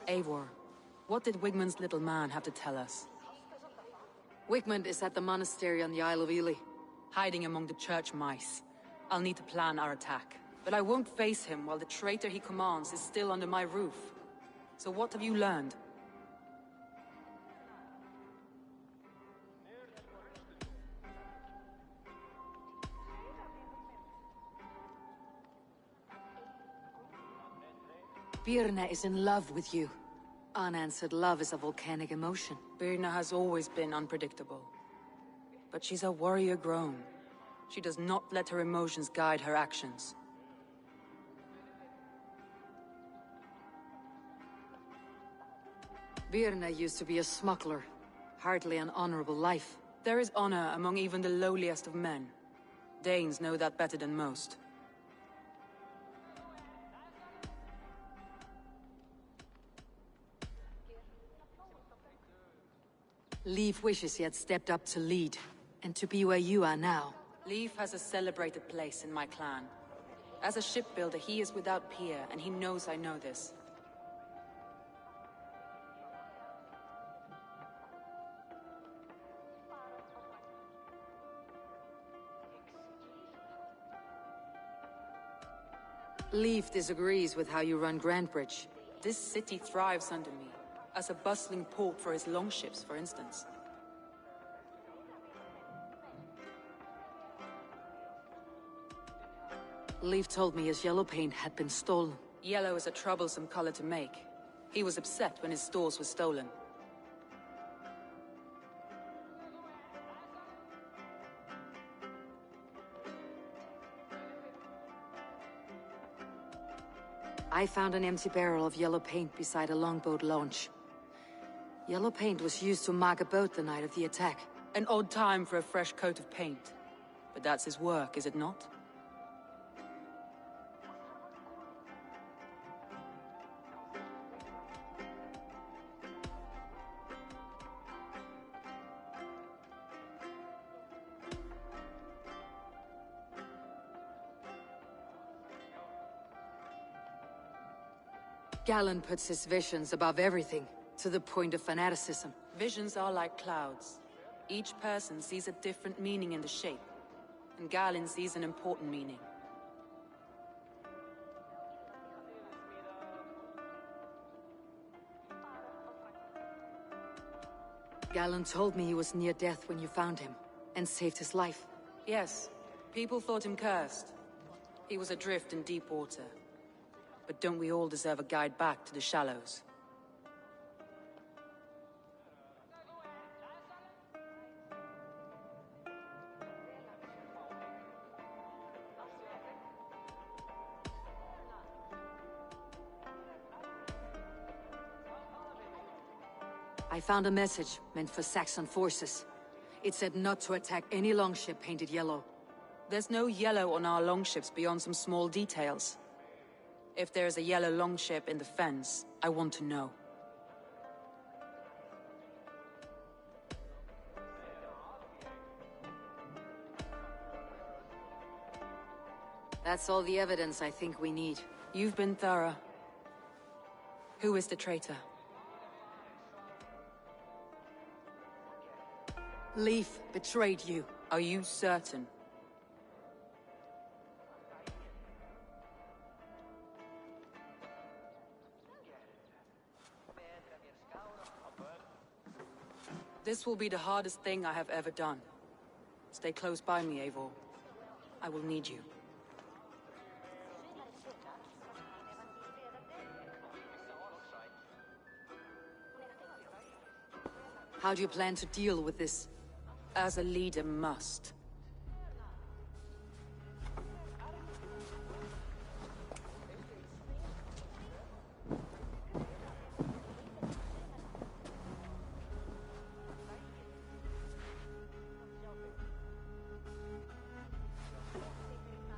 Eivor, what did Wigmund's little man have to tell us? Wigmund is at the monastery on the Isle of Ely. Hiding among the church mice. I'll need to plan our attack. But I won't face him while the traitor he commands is still under my roof. So what have you learned? Birna is in love with you. Unanswered love is a volcanic emotion. Birna has always been unpredictable. But she's a warrior grown. She does not let her emotions guide her actions. Birna used to be a smuggler. Hardly an honorable life. There is honor among even the lowliest of men. Danes know that better than most. Leif wishes he had stepped up to lead, and to be where you are now. Leif has a celebrated place in my clan. As a shipbuilder, he is without peer, and he knows I know this. Leif disagrees with how you run Grantbridge. This city thrives under me. As a bustling port for his longships, for instance. Leif told me his yellow paint had been stolen. Yellow is a troublesome color to make. He was upset when his stores were stolen. I found an empty barrel of yellow paint beside a longboat launch. Yellow paint was used to mark a boat the night of the attack. An odd time for a fresh coat of paint. But that's his work, is it not? Galen puts his visions above everything, to the point of fanaticism. Visions are like clouds. Each person sees a different meaning in the shape, and Galen sees an important meaning. Galen told me he was near death when you found him, and saved his life. Yes, people thought him cursed. He was adrift in deep water. But don't we all deserve a guide back to the shallows? I found a message meant for Saxon forces. It said not to attack any longship painted yellow. There's no yellow on our longships beyond some small details. If there's a yellow longship in the fens, I want to know. That's all the evidence I think we need. You've been thorough. Who is the traitor? Leif betrayed you. Are you certain? This will be the hardest thing I have ever done. Stay close by me, Eivor. I will need you. How do you plan to deal with this? As a leader must.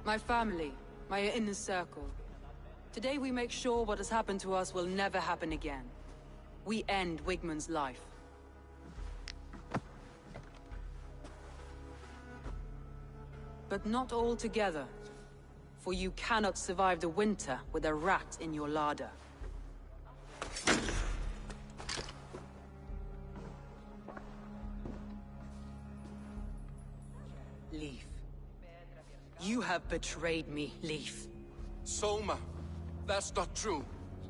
My family, my inner circle. Today we make sure what has happened to us will never happen again. We end Wigmund's life. But not all together. For you cannot survive the winter with a rat in your larder. Leaf. You have betrayed me, Leaf. Soma, that's not true.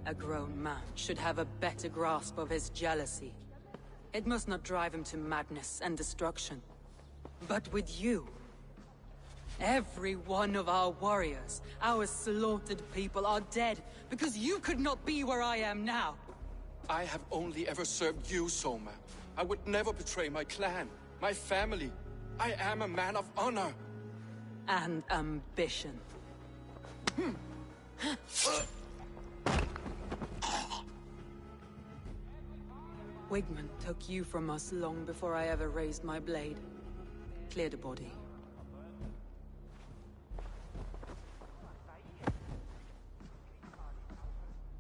A grown man should have a better grasp of his jealousy. It must not drive him to madness and destruction. But with you... every one of our warriors, our slaughtered people are dead because you could not be where I am now. I have only ever served you, Soma. I would never betray my clan, my family. I am a man of honor. And ambition. Wigmund took you from us long before I ever raised my blade. Clear the body.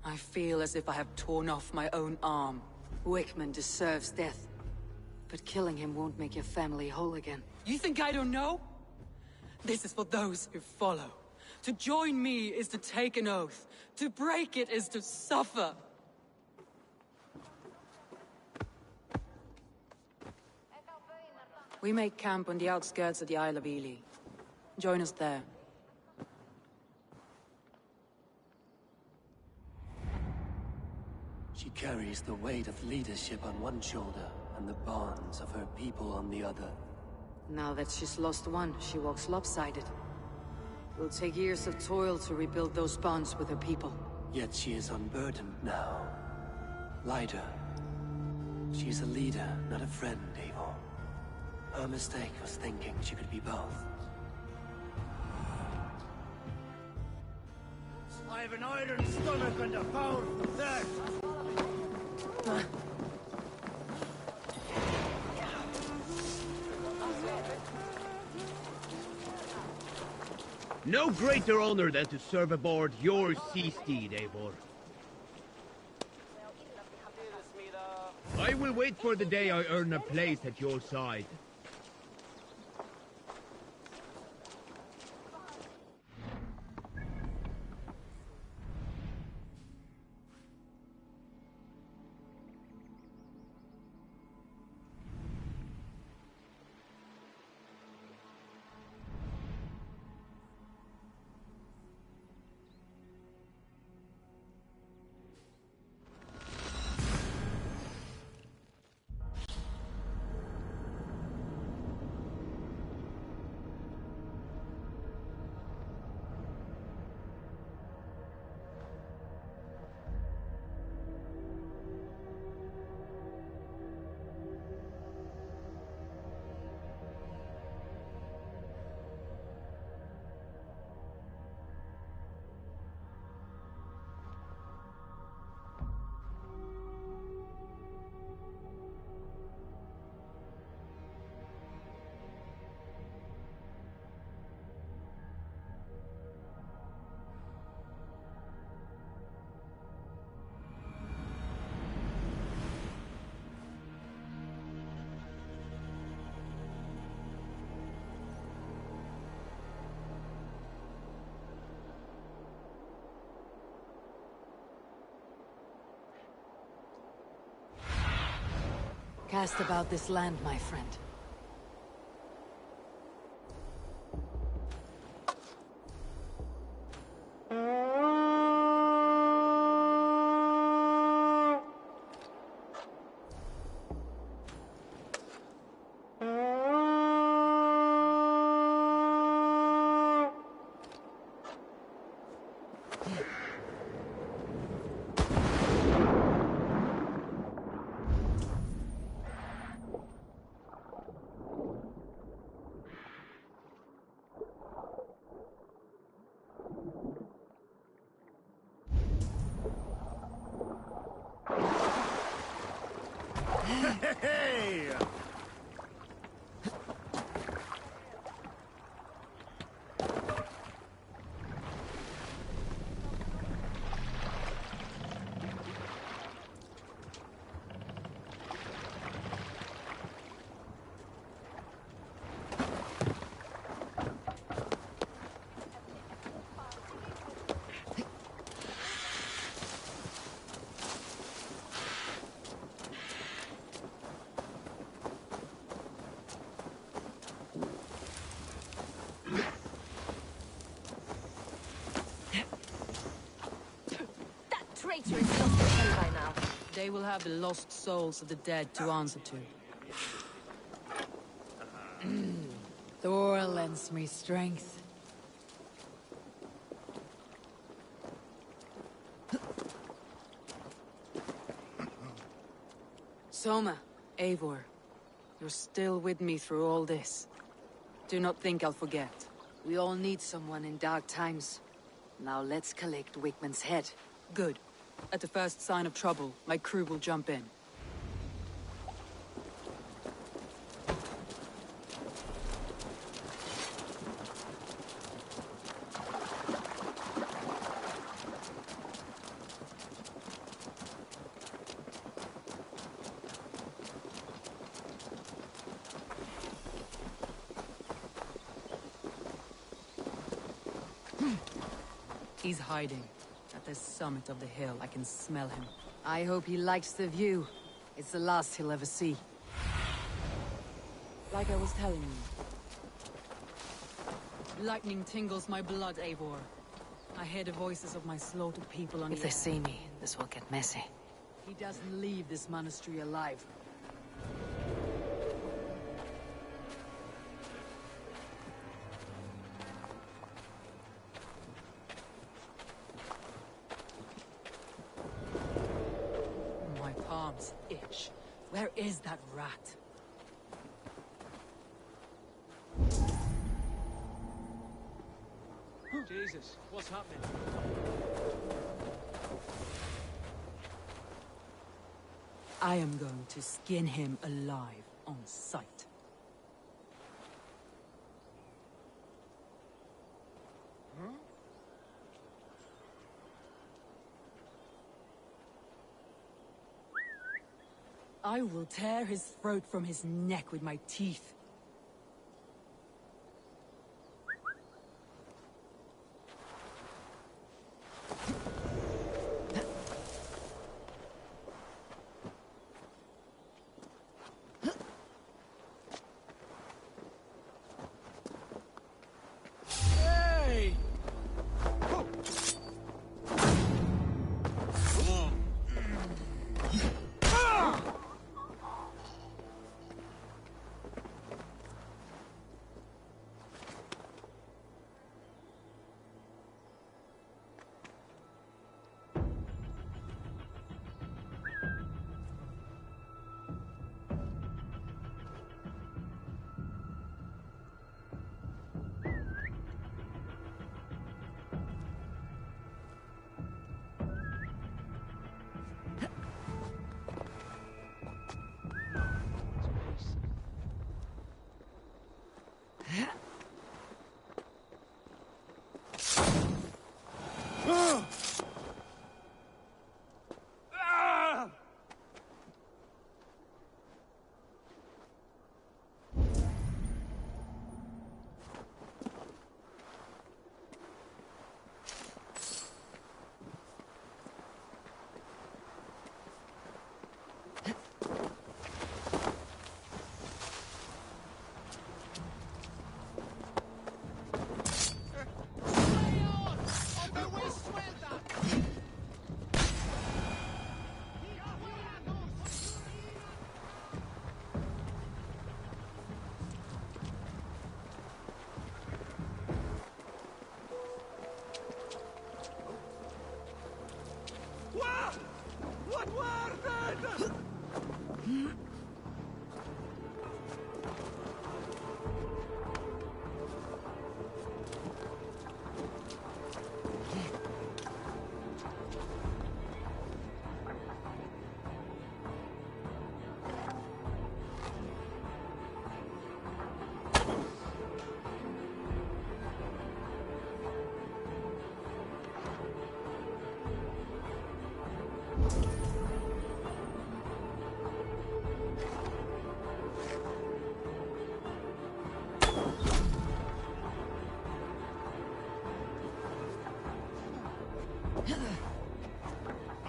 I feel as if I have torn off my own arm. Wigmund deserves death. But killing him won't make your family whole again. You think I don't know? This is for those who follow. To join me is to take an oath. To break it is to suffer. We make camp on the outskirts of the Isle of Ely. Join us there. She carries the weight of leadership on one shoulder and the bonds of her people on the other. Now that she's lost one, she walks lopsided. It will take years of toil to rebuild those bonds with her people. Yet she is unburdened now. Lighter. She's a leader, not a friend, Eivor. Her mistake was thinking she could be both. I have an iron stomach and a powerful thirst. No greater honor than to serve aboard your sea steed, Eivor. I will wait for the day I earn a place at your side. Cast about this land, my friend. traitors lost their hell by now. They will have the lost souls of the dead to answer to. Thor lends me strength. Soma, Eivor, you're still with me through all this. Do not think I'll forget. We all need someone in dark times. Now let's collect Wickman's head. Good. At the first sign of trouble, my crew will jump in. He's hiding. At the summit of the hill, I can smell him. I hope he likes the view. It's the last he'll ever see. Like I was telling you. Lightning tingles my blood, Eivor. I hear the voices of my slaughtered people on If the they air. see me, this will get messy. He doesn't leave this monastery alive. My palms itch. Where is that rat? Jesus, what's happening? I am going to skin him alive on sight. I will tear his throat from his neck with my teeth.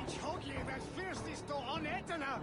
Ich hodli, wer fyrst ist då on etterna!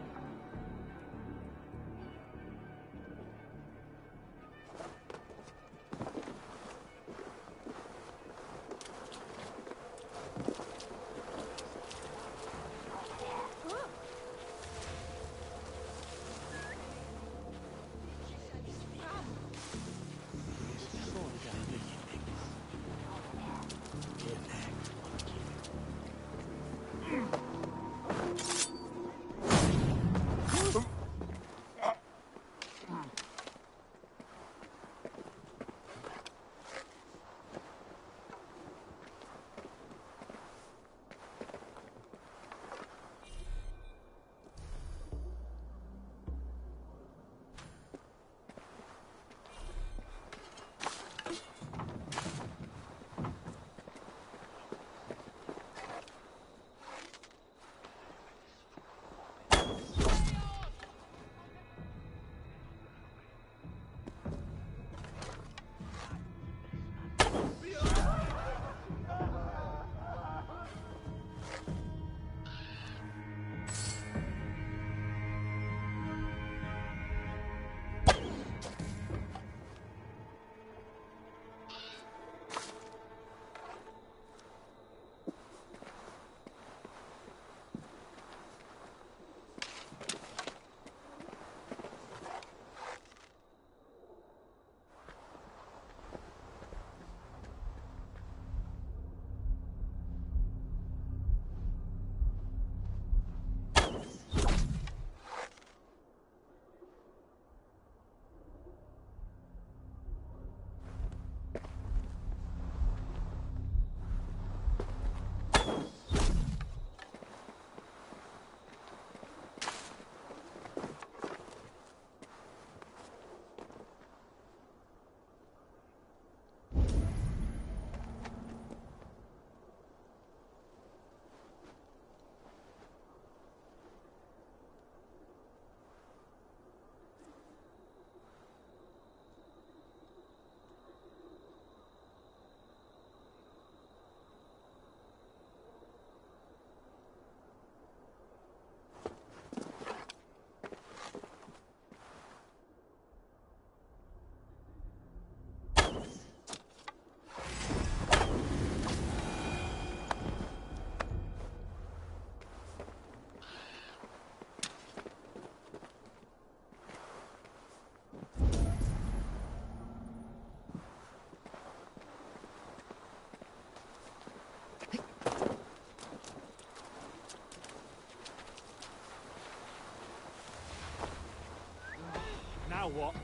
what?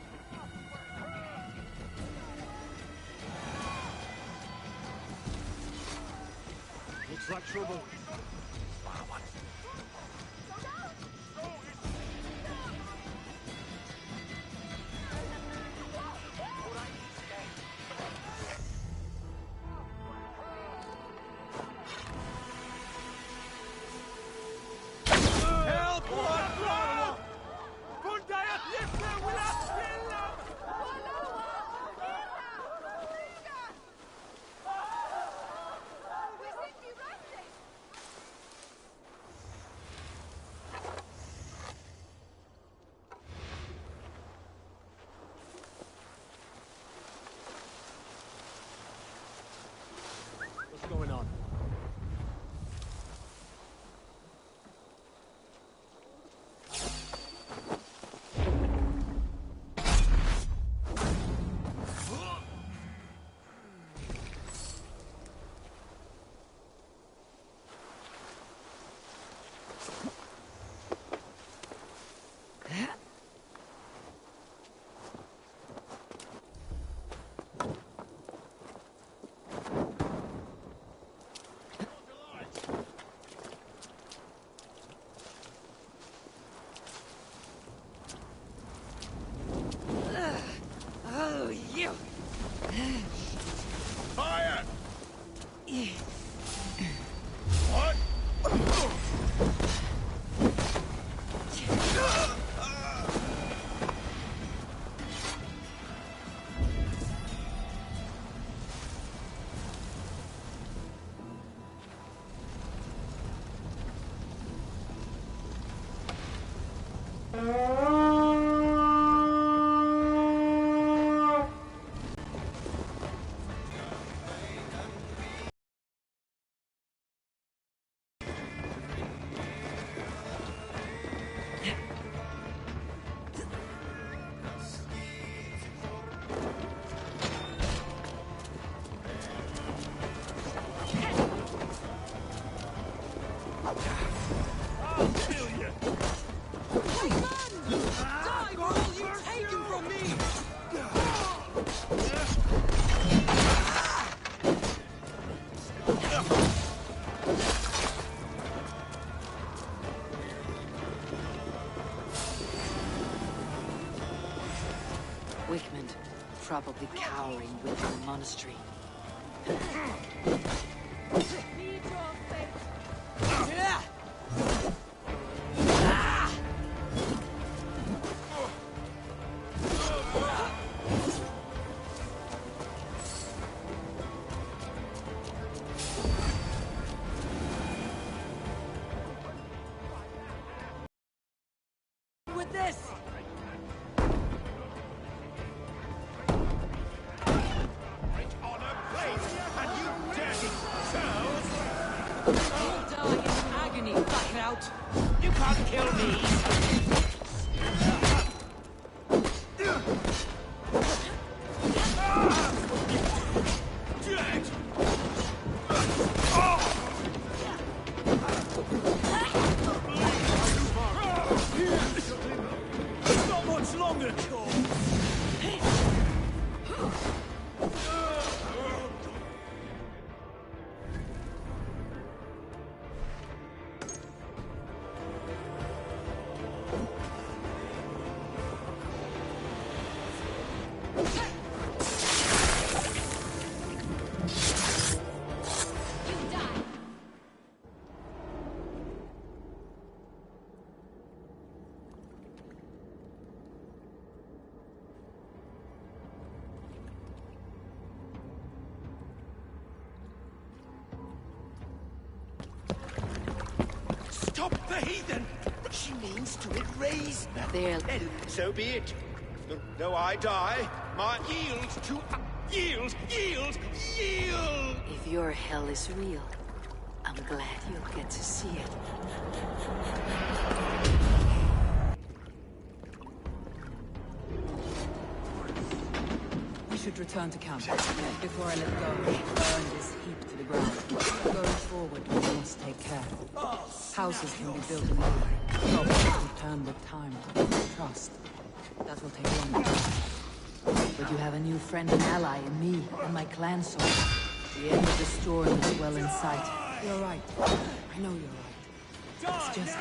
Looks like trouble. What's going on? Oh, you! Fire! What? Wickman, probably cowering within the monastery. With this! You'll die in agony, fuck-out! You can't kill me! Not much longer, Cole! Stop the heathen! She means to erase them. They'll... So be it. Though I die, my yield to... Yield! Yield! Yield! If your hell is real, I'm glad you'll get to see it. We should return to camp. Before I let go, burn this heap to the ground. Going forward, we must take care. Houses can be built in the jobs can turn with time. Trust. That will take longer. But you have a new friend and ally in me and my clan sword. The end of the storm is well in sight. You're right. I know you're right. It's just...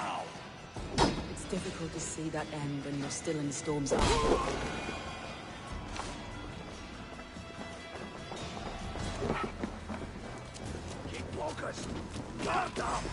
It's difficult to see that end when you're still in the storm's eye. Keep focused. Guard up.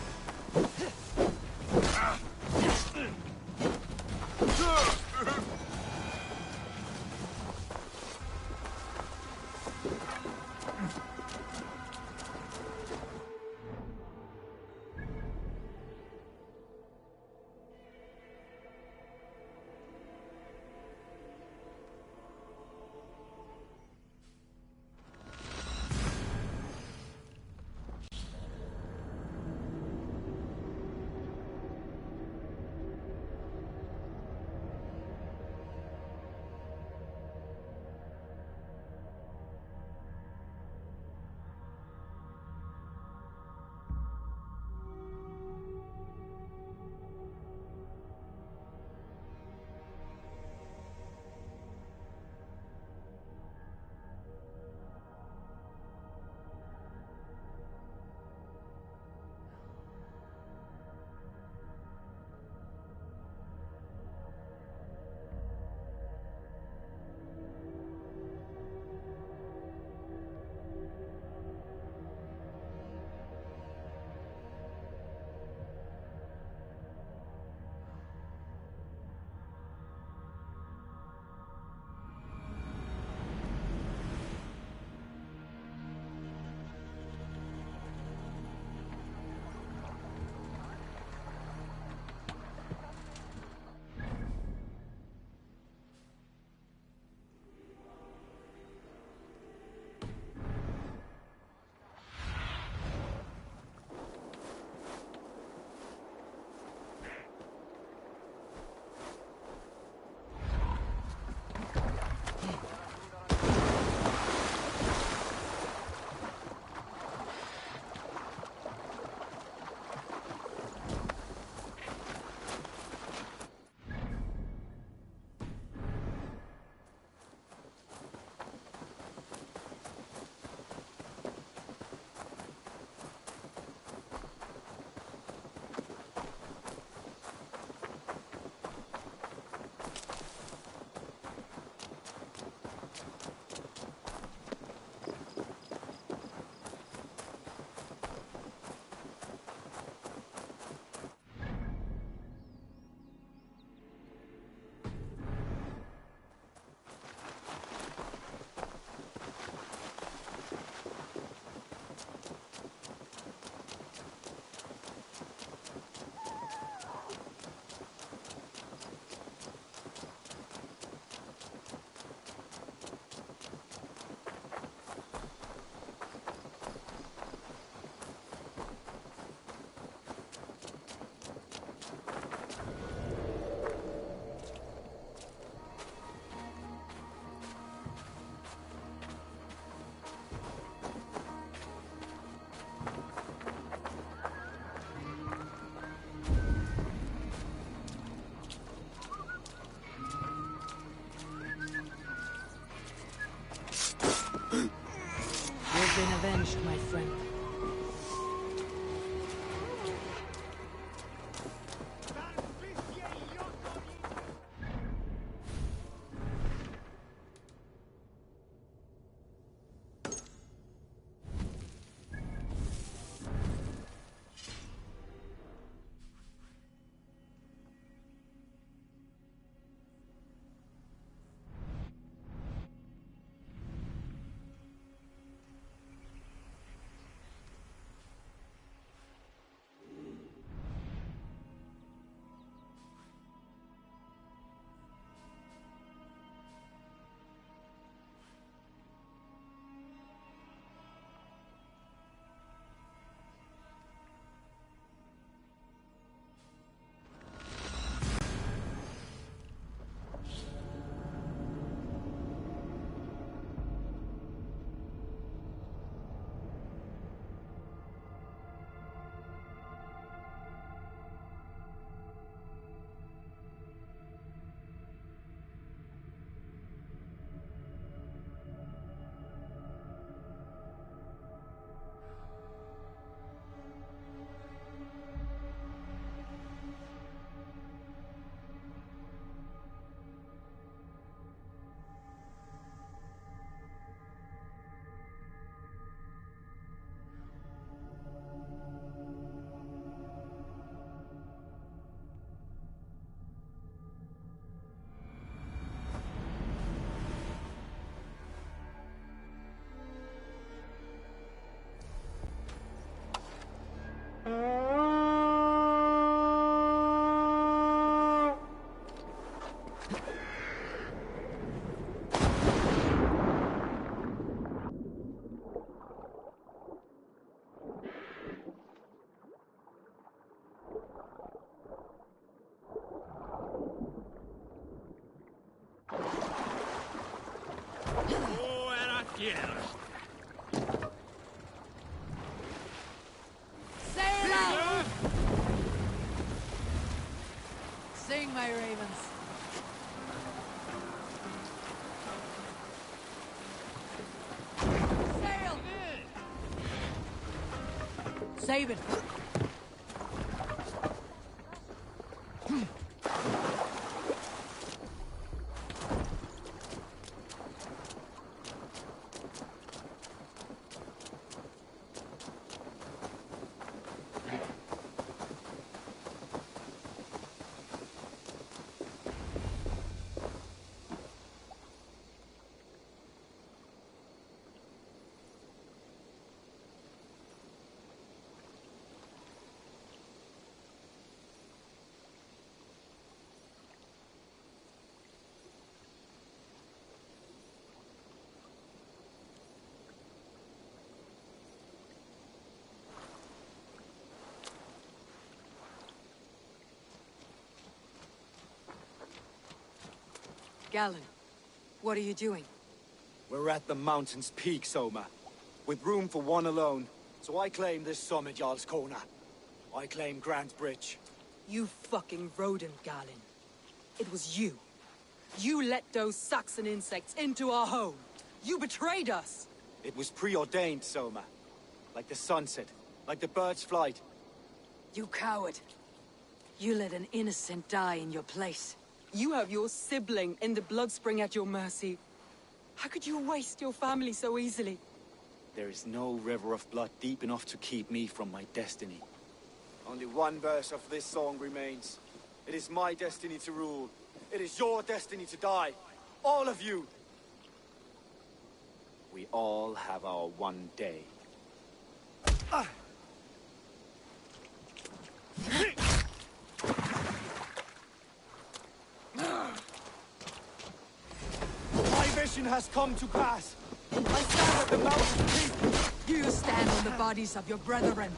You've been avenged, my friend. Sing, my ravens. Sail! Save it. Galen, what are you doing? We're at the mountain's peak, Soma. With room for one alone. So I claim this summit, Jarl's Kona. I claim Grand Bridge. You fucking rodent, Galen. It was you. You let those Saxon insects into our home. You betrayed us. It was preordained, Soma. Like the sunset, like the bird's flight. You coward. You let an innocent die in your place. You have your sibling in the Bloodspring at your mercy. How could you waste your family so easily? There is no river of blood deep enough to keep me from my destiny. Only one verse of this song remains. It is my destiny to rule. It is your destiny to die. All of you. We all have our one day. My vision has come to pass. I stand at the mountain's peak. You stand on the bodies of your brethren.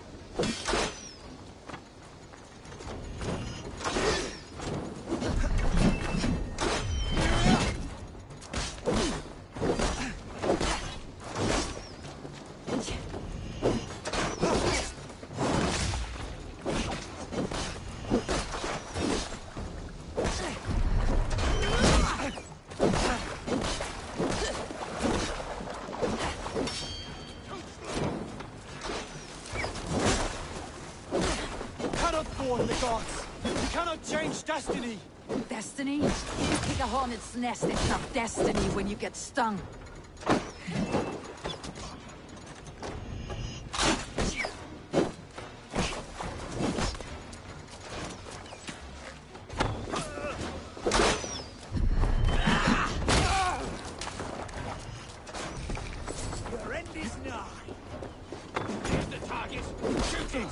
Destiny! Destiny? You pick a hornet's nest, it's not destiny when you get stung. Your end is nigh. Here's the target. Shoot it!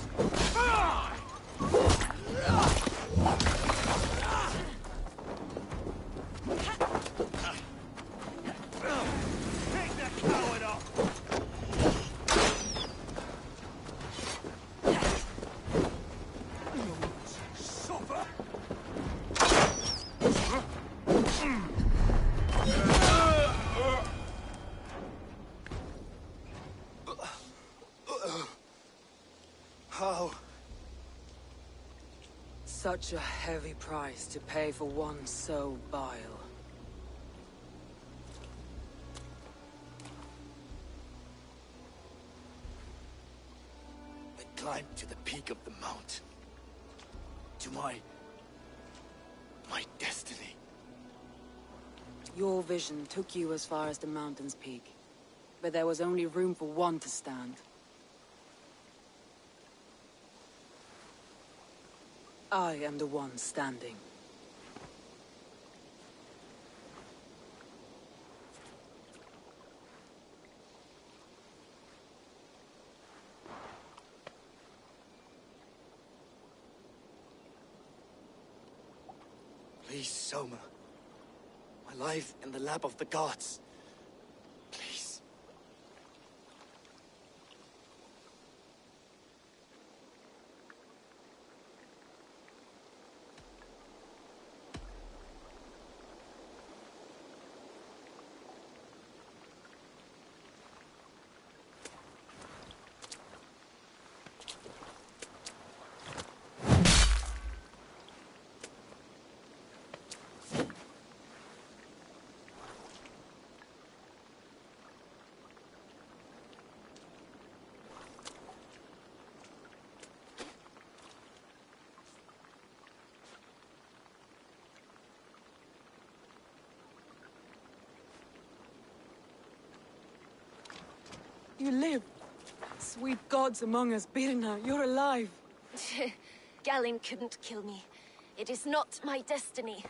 How? Such a heavy price to pay for one so vile. I climbed to the peak of the mountain. To my destiny. Your vision took you as far as the mountain's peak. But there was only room for one to stand. I am the one standing. Please, Soma. My life in the lap of the gods. Please. You live! Sweet gods among us, Birna, you're alive! Galinn couldn't kill me. It is not my destiny.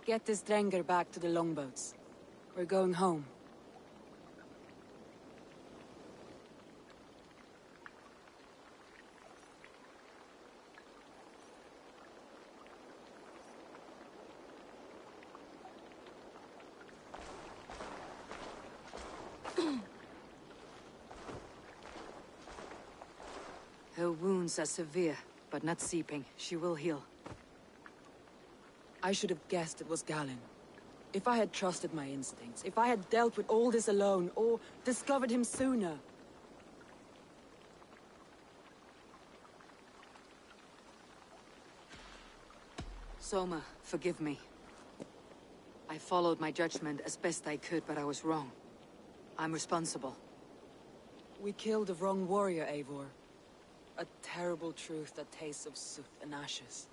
Get this Drenger back to the longboats. We're going home. Her wounds are severe, but not seeping. She will heal. I should have guessed it was Galinn. If I had trusted my instincts, if I had dealt with all this alone, or discovered him sooner. Soma, forgive me. I followed my judgment as best I could, but I was wrong. I'm responsible. We killed the wrong warrior, Eivor. A terrible truth that tastes of soot and ashes.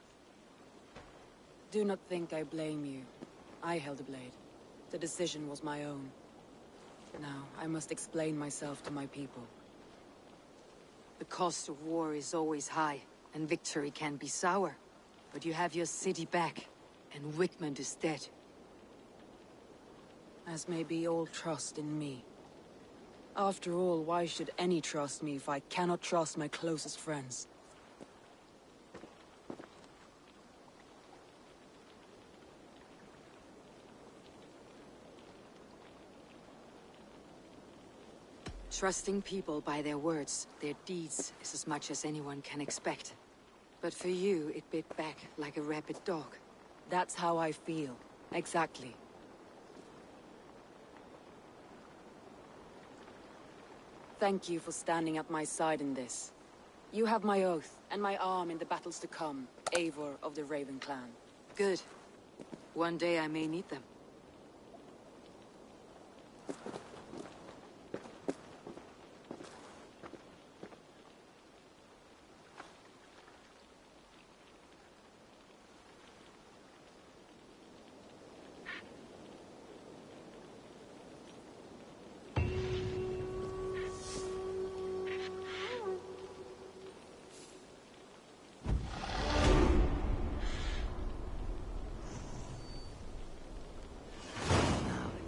Do not think I blame you. I held a blade. The decision was my own. Now, I must explain myself to my people. The cost of war is always high, and victory can be sour. But you have your city back, and Wigmund is dead. As may be all trust in me. After all, why should any trust me if I cannot trust my closest friends? Trusting people by their words, their deeds, is as much as anyone can expect. But for you, it bit back like a rabid dog. That's how I feel. Exactly. Thank you for standing at my side in this. You have my oath, and my arm in the battles to come, Eivor of the Raven clan. Good. One day I may need them.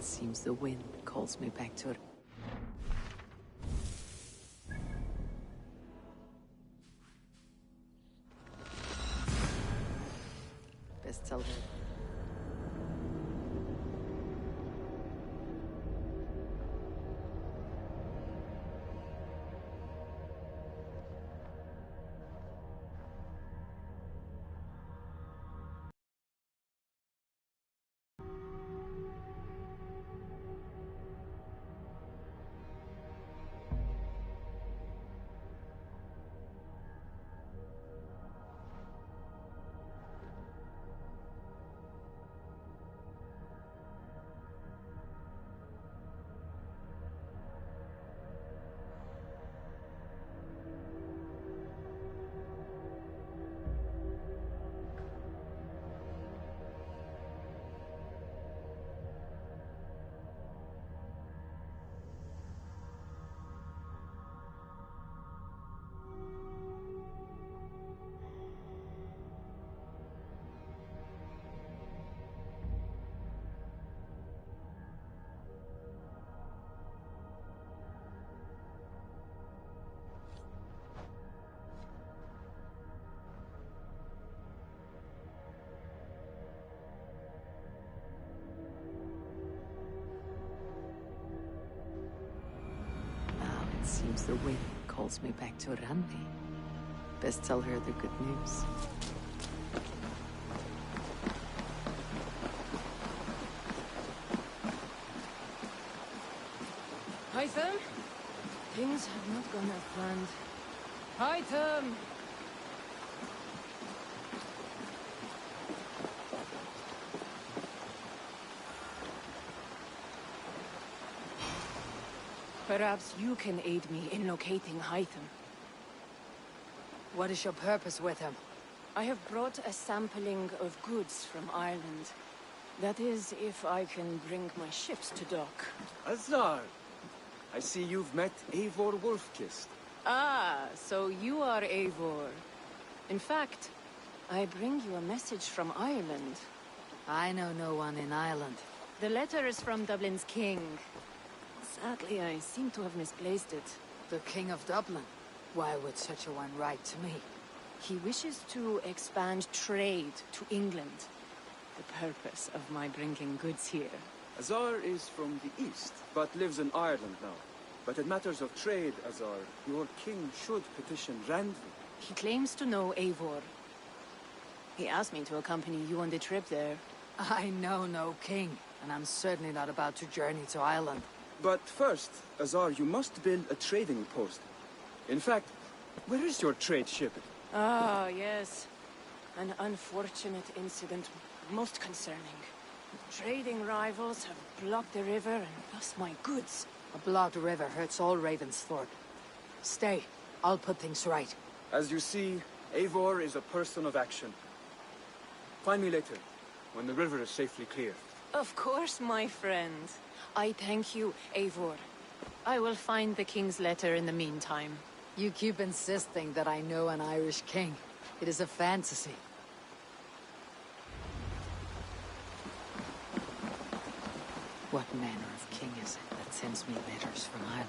Seems the wind calls me back to it. Best tell her. Seems the wind calls me back to Randi. Best tell her the good news. Hytham? Things have not gone as planned. Hytham! Perhaps you can aid me in locating Hytham. What is your purpose with him? I have brought a sampling of goods from Ireland. That is, if I can bring my ships to dock. Azar! I see you've met Eivor Wolfkist. Ah, so you are Eivor. In fact, I bring you a message from Ireland. I know no one in Ireland. The letter is from Dublin's king. Sadly, I seem to have misplaced it. The King of Dublin? Why would such a one write to me? He wishes to expand trade to England. The purpose of my bringing goods here. Azar is from the east, but lives in Ireland now. But in matters of trade, Azar, your king should petition Randvi. He claims to know Eivor. He asked me to accompany you on the trip there. I know no king, and I'm certainly not about to journey to Ireland. But first, Azar, you must build a trading post. In fact, where is your trade ship? Ah, yes. An unfortunate incident, most concerning. Trading rivals have blocked the river and thus my goods. A blocked river hurts all Ravensthorpe. Stay. I'll put things right. As you see, Eivor is a person of action. Find me later, when the river is safely clear. Of course, my friend. I thank you, Eivor. I will find the king's letter in the meantime. You keep insisting that I know an Irish king. It is a fantasy. What manner of king is it that sends me letters from Ireland?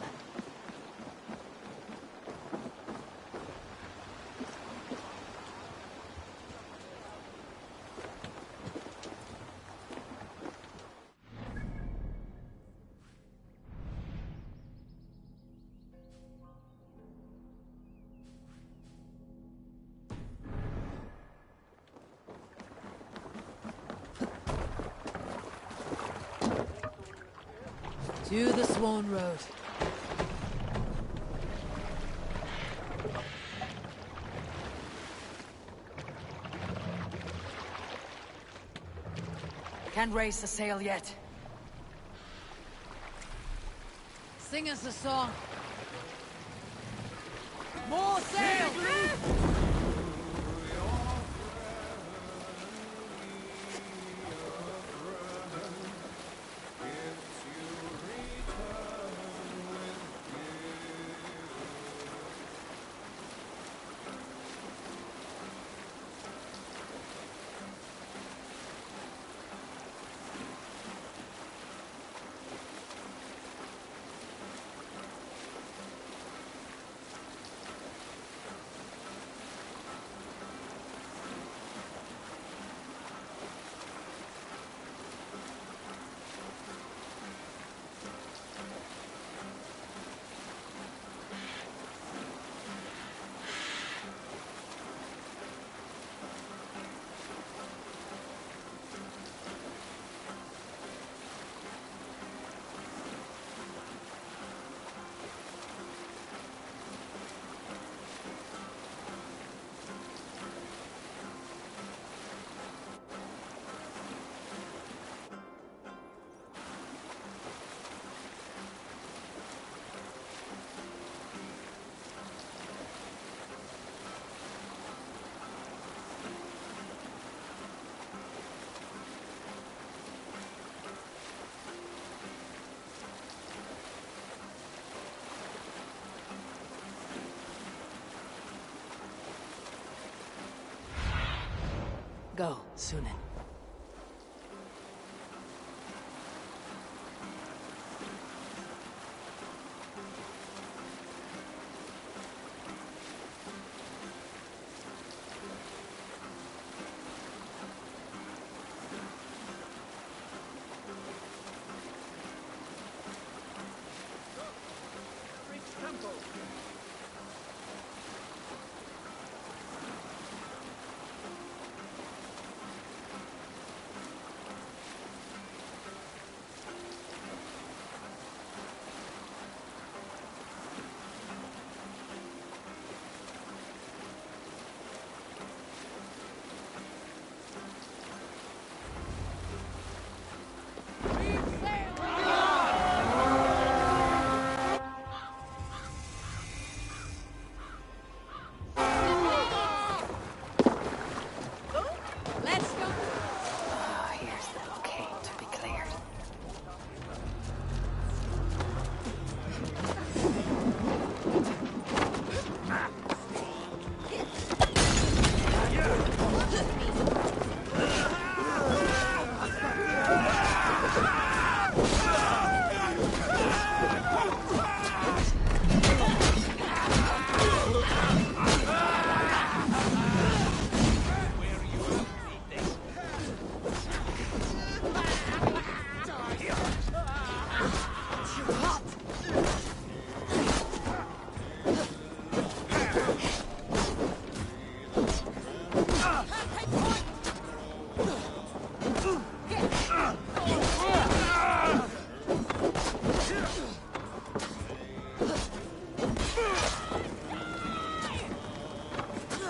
To the Swan Road. Can't raise the sail yet. Sing us a song. More sail! Go, Sunan.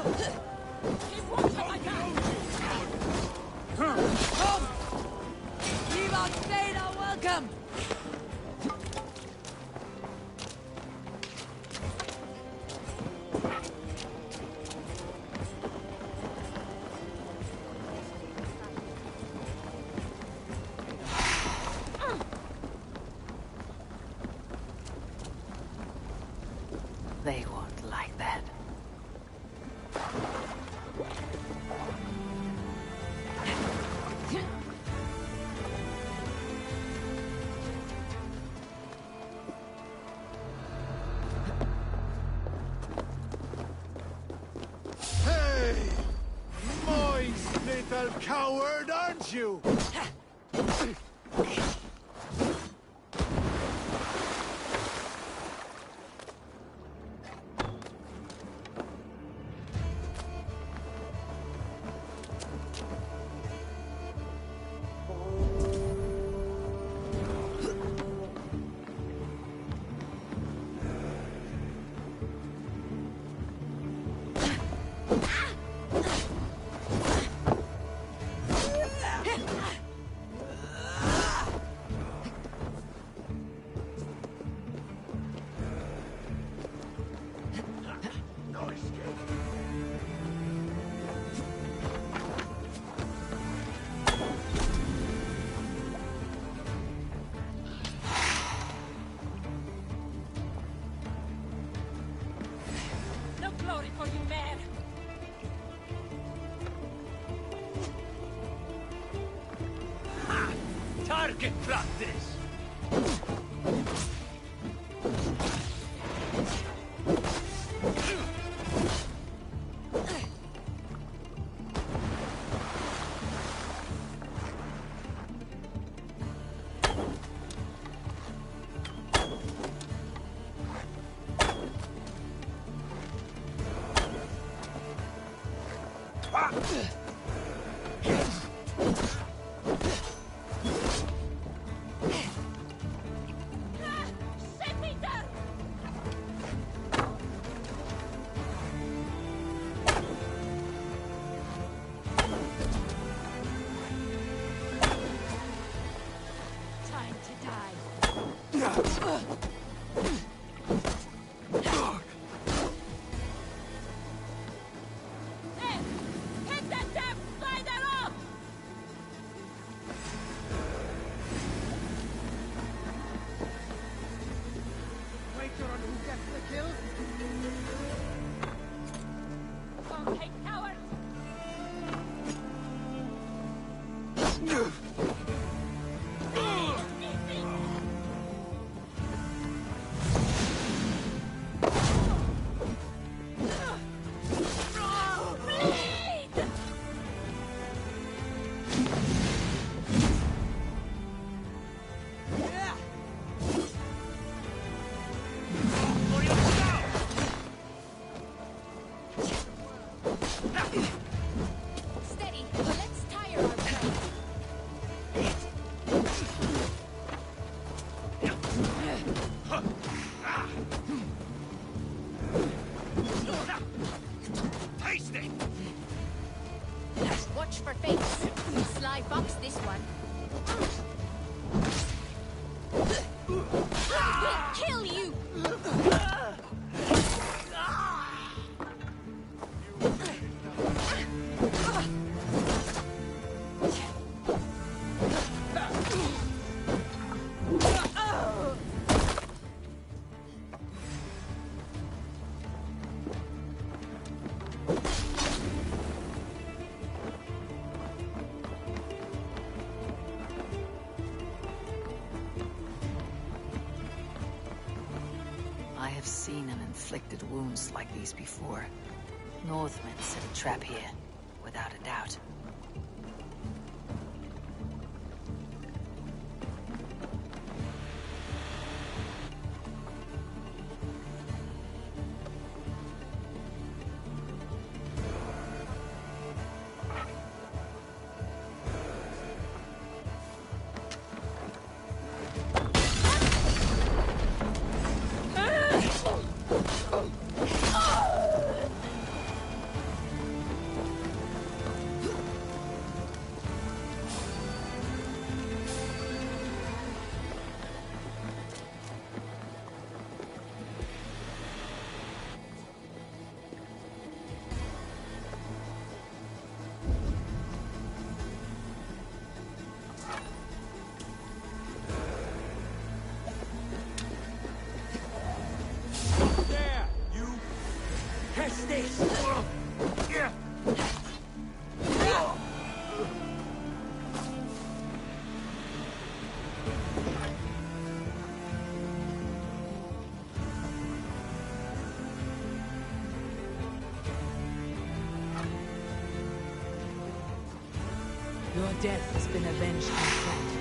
Keep watch on my gun! Leave out Spain are welcome! They won't like that. Hey! Moist little coward, aren't you? No glory for you, man! Target practice! Time to die. Hey! Hit that damn spider off! Wager on who gets the kill? Okay, coward! Steady, let's tire our prey. Taste it! Watch for fates. Sly fox this one. We'll kill you! I have seen and inflicted wounds like these before. Northmen set a trap here, without a doubt. Test this! Your death has been avenged, my friend.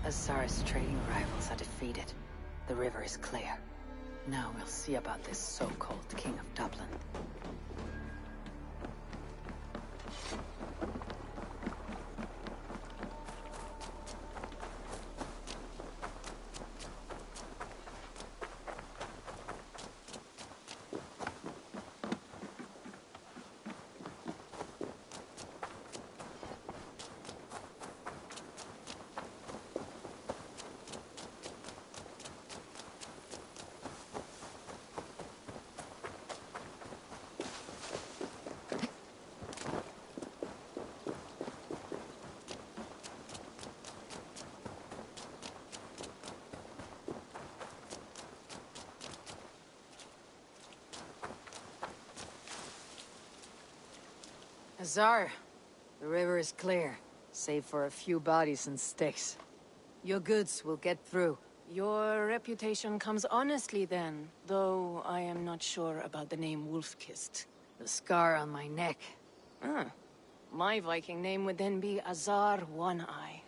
Azar's trading rivals are defeated. The river is clear. Now we'll see about this so-called King of Dublin. Azar, the river is clear, save for a few bodies and sticks. Your goods will get through. Your reputation comes honestly then, though I am not sure about the name Wolf-Kissed. The scar on my neck. Ah, my Viking name would then be Azar One-Eye.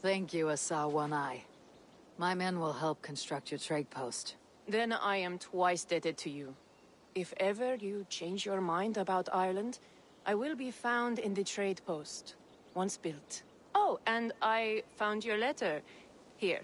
Thank you, Azar One-Eye. My men will help construct your trade post. Then I am twice indebted to you. If ever you change your mind about Ireland, I will be found in the trade post, once built. Oh, and I found your letter. Here.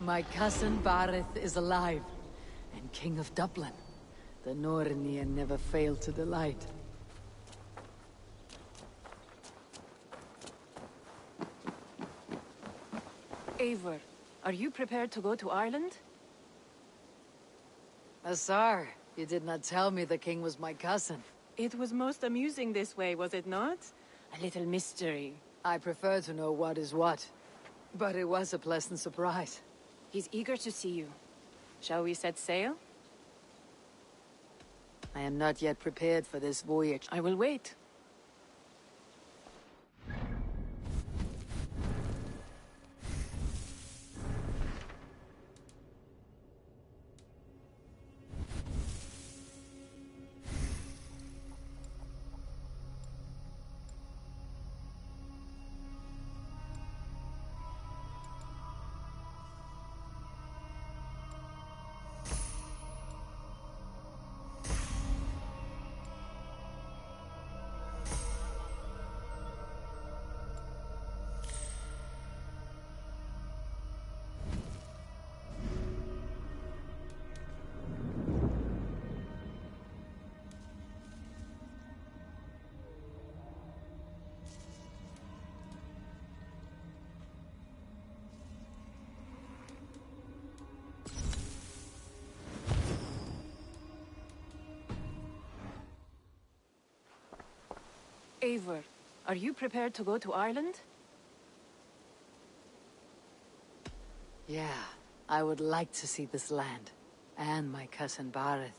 My cousin Bareth is alive, and King of Dublin. The Nornian never failed to delight. Eivor, are you prepared to go to Ireland? Azar, you did not tell me the king was my cousin. It was most amusing this way, was it not? A little mystery. I prefer to know what is what. But it was a pleasant surprise. He's eager to see you. Shall we set sail? I am not yet prepared for this voyage. I will wait. Eivor, are you prepared to go to Ireland? Yeah, I would like to see this land. And my cousin Bareth.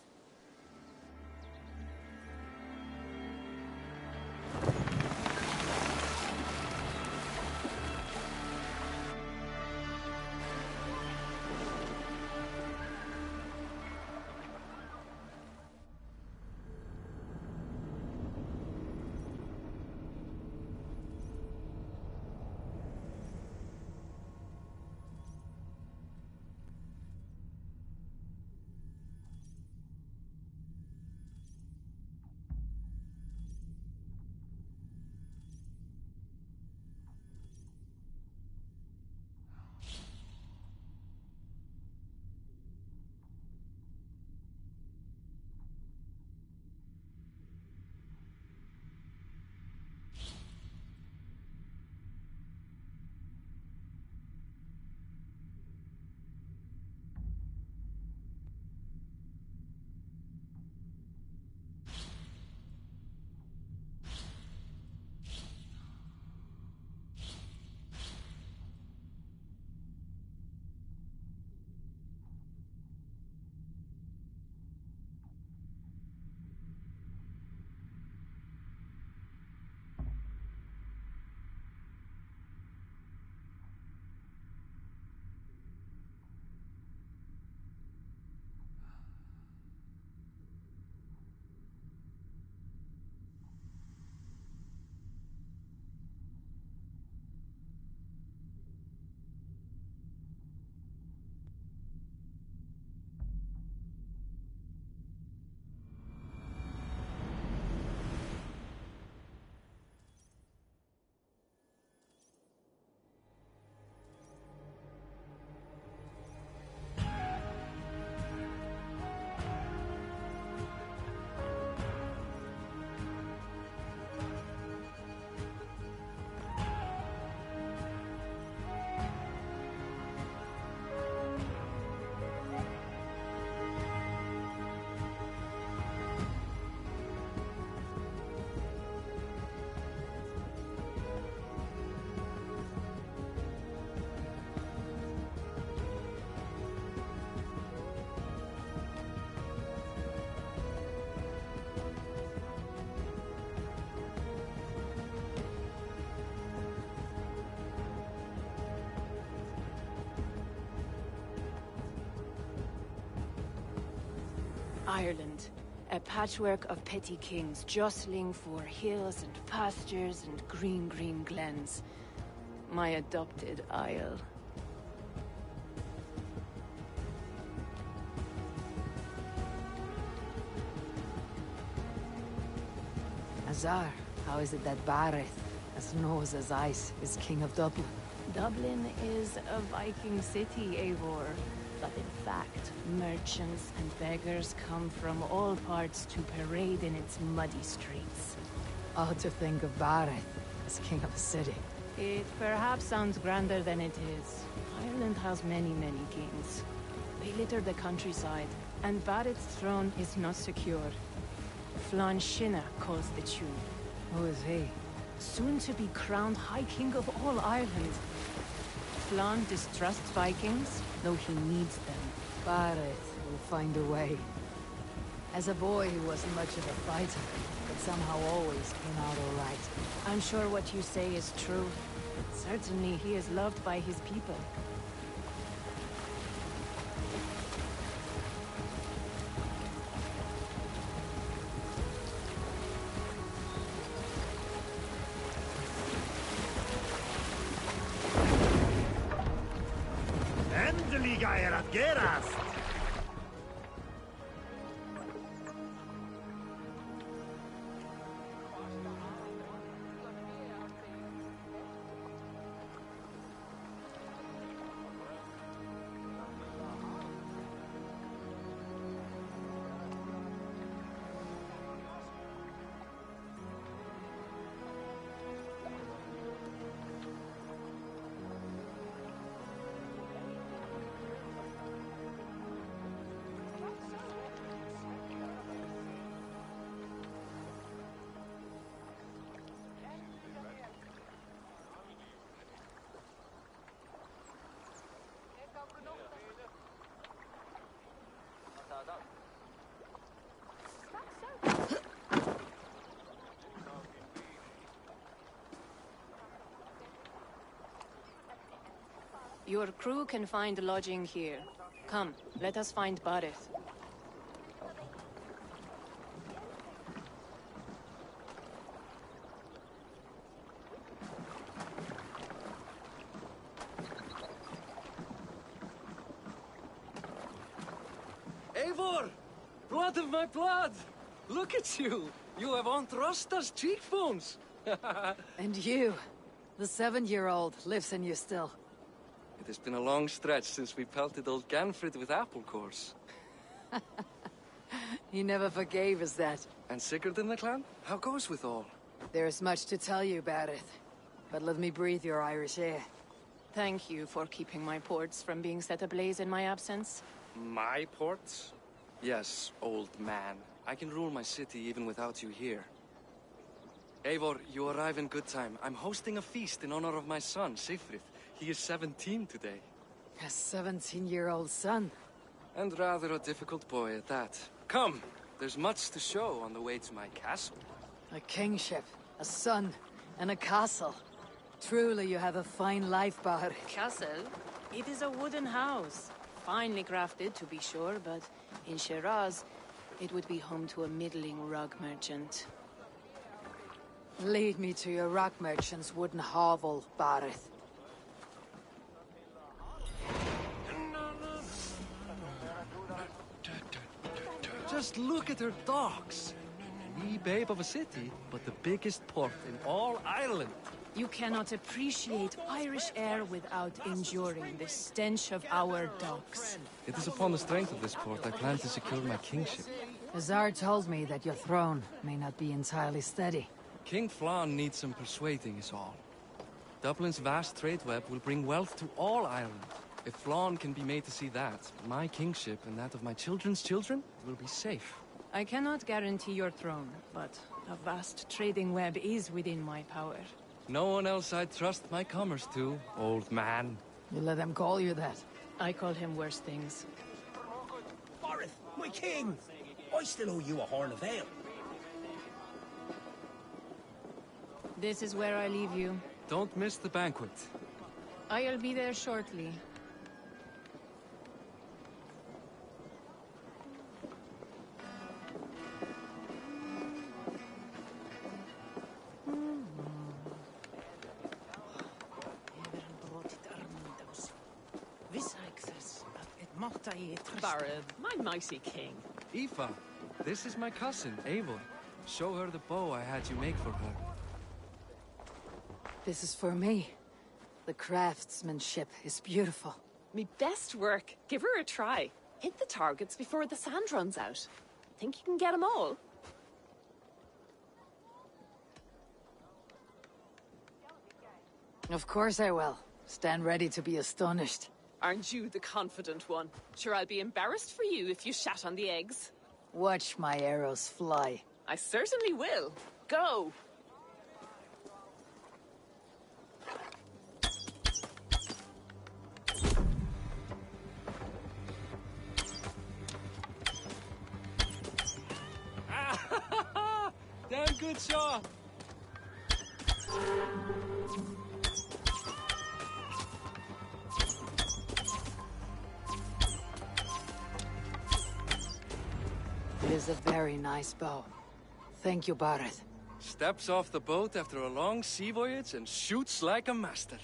Ireland. A patchwork of petty kings jostling for hills and pastures and green glens. My adopted isle. Azar, how is it that Bareth, as nose as ice, is king of Dublin? Dublin is a Viking city, Eivor. But in fact, merchants and beggars come from all parts to parade in its muddy streets. Odd to think of Bareth as king of a city. It perhaps sounds grander than it is. Ireland has many kings. They litter the countryside, and Bareth's throne is not secure. Flann Sinna calls the tune. Who is he? Soon to be crowned High King of all Ireland. Flann distrusts Vikings, though he needs them. Bareth will find a way. As a boy, he wasn't much of a fighter, but somehow always came out all right. I'm sure what you say is true. Certainly, he is loved by his people. Endelig er at gerast! Your crew can find lodging here. Come, let us find Bareth. Eivor! Blood of my blood! Look at you! You have Aunt Rosta's cheekbones! And you, the 7-year-old, lives in you still. It has been a long stretch since we pelted old Ganfrid with apple cores. He never forgave us that. And Sigurd in the clan? How goes with all? There is much to tell you, Bareth. But let me breathe your Irish air. Thank you for keeping my ports from being set ablaze in my absence. My ports? Yes, old man. I can rule my city even without you here. Eivor, you arrive in good time. I'm hosting a feast in honor of my son, Sigfrid. He is 17 today. A 17-year-old son? And rather a difficult boy at that. Come, there's much to show on the way to my castle. A kingship, a son, and a castle. Truly you have a fine life, Bahar. Castle? It is a wooden house. Finely crafted, to be sure, but in Shiraz, it would be home to a middling rug merchant. Lead me to your rock merchant's wooden hovel, Bareth. Just look at her docks. Wee babe of a city, but the biggest port in all Ireland. You cannot appreciate Irish air without enduring the stench of our docks. It is upon the strength of this port I plan to secure my kingship. Azar told me that your throne may not be entirely steady. King Flann needs some persuading is all. Dublin's vast trade web will bring wealth to all Ireland. If Flann can be made to see that, my kingship and that of my children's children will be safe. I cannot guarantee your throne, but a vast trading web is within my power. No one else I'd trust my commerce to, old man. You let them call you that? I call him worse things. Bareth, my king! I still owe you a horn of ale. This is where I leave you. Don't miss the banquet. I'll be there shortly. Barad, my mighty king. Aoife, this is my cousin, Eivor. Show her the bow I had you make for her. This is for me. The craftsmanship is beautiful. Me best work. Give her a try. Hit the targets before the sand runs out. Think you can get them all? Of course I will. Stand ready to be astonished. Aren't you the confident one? Sure, I'll be embarrassed for you if you shat on the eggs. Watch my arrows fly. I certainly will. Go! Damn good shot! It is a very nice bow. Thank you, Barad. Steps off the boat after a long sea voyage and shoots like a master.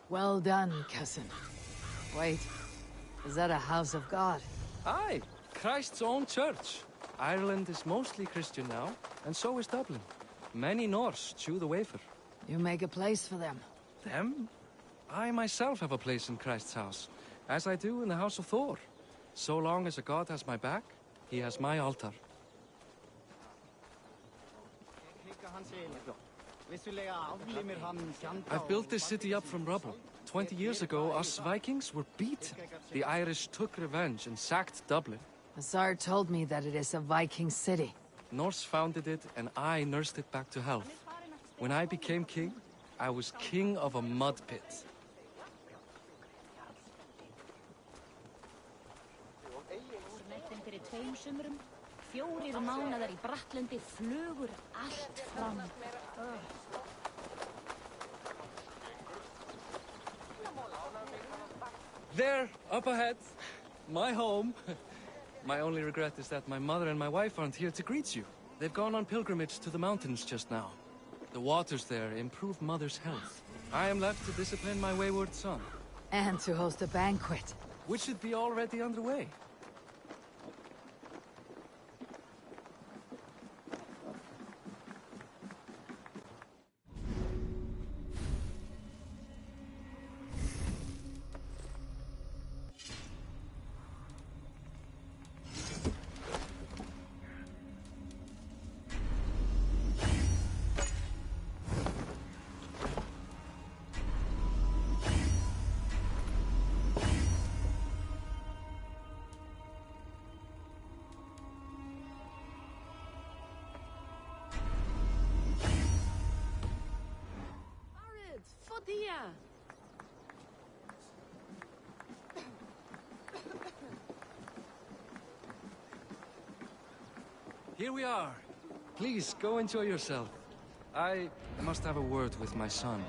Well done, cousin. Wait, is that a house of God? Aye, Christ's own church. Ireland is mostly Christian now, and so is Dublin. Many Norse chew the wafer. You make a place for them. Them? I myself have a place in Christ's house, as I do in the house of Thor. So long as a god has my back, he has my altar. I've built this city up from rubble. 20 years ago, us Vikings were beaten. The Irish took revenge and sacked Dublin. Azar told me that it is a Viking city. Norse founded it, and I nursed it back to health. When I became king, I was king of a mud pit. There, up ahead, my home. My only regret is that my mother and my wife aren't here to greet you. They've gone on pilgrimage to the mountains just now. The waters there improve Mother's health. I am left to discipline my wayward son. And to host a banquet. Which should be already underway. Here we are. Please, go enjoy yourself. I must have a word with my son.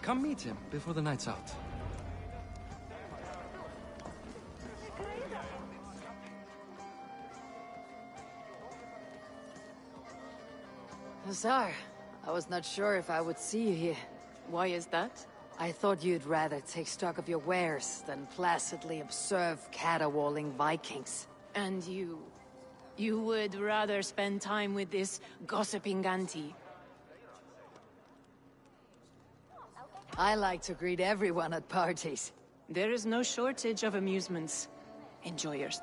Come meet him before the night's out. Azar, I was not sure if I would see you here. Why is that? I thought you'd rather take stock of your wares than placidly observe caterwauling Vikings. And you would rather spend time with this gossiping auntie? I like to greet everyone at parties. There is no shortage of amusements. Enjoy yours.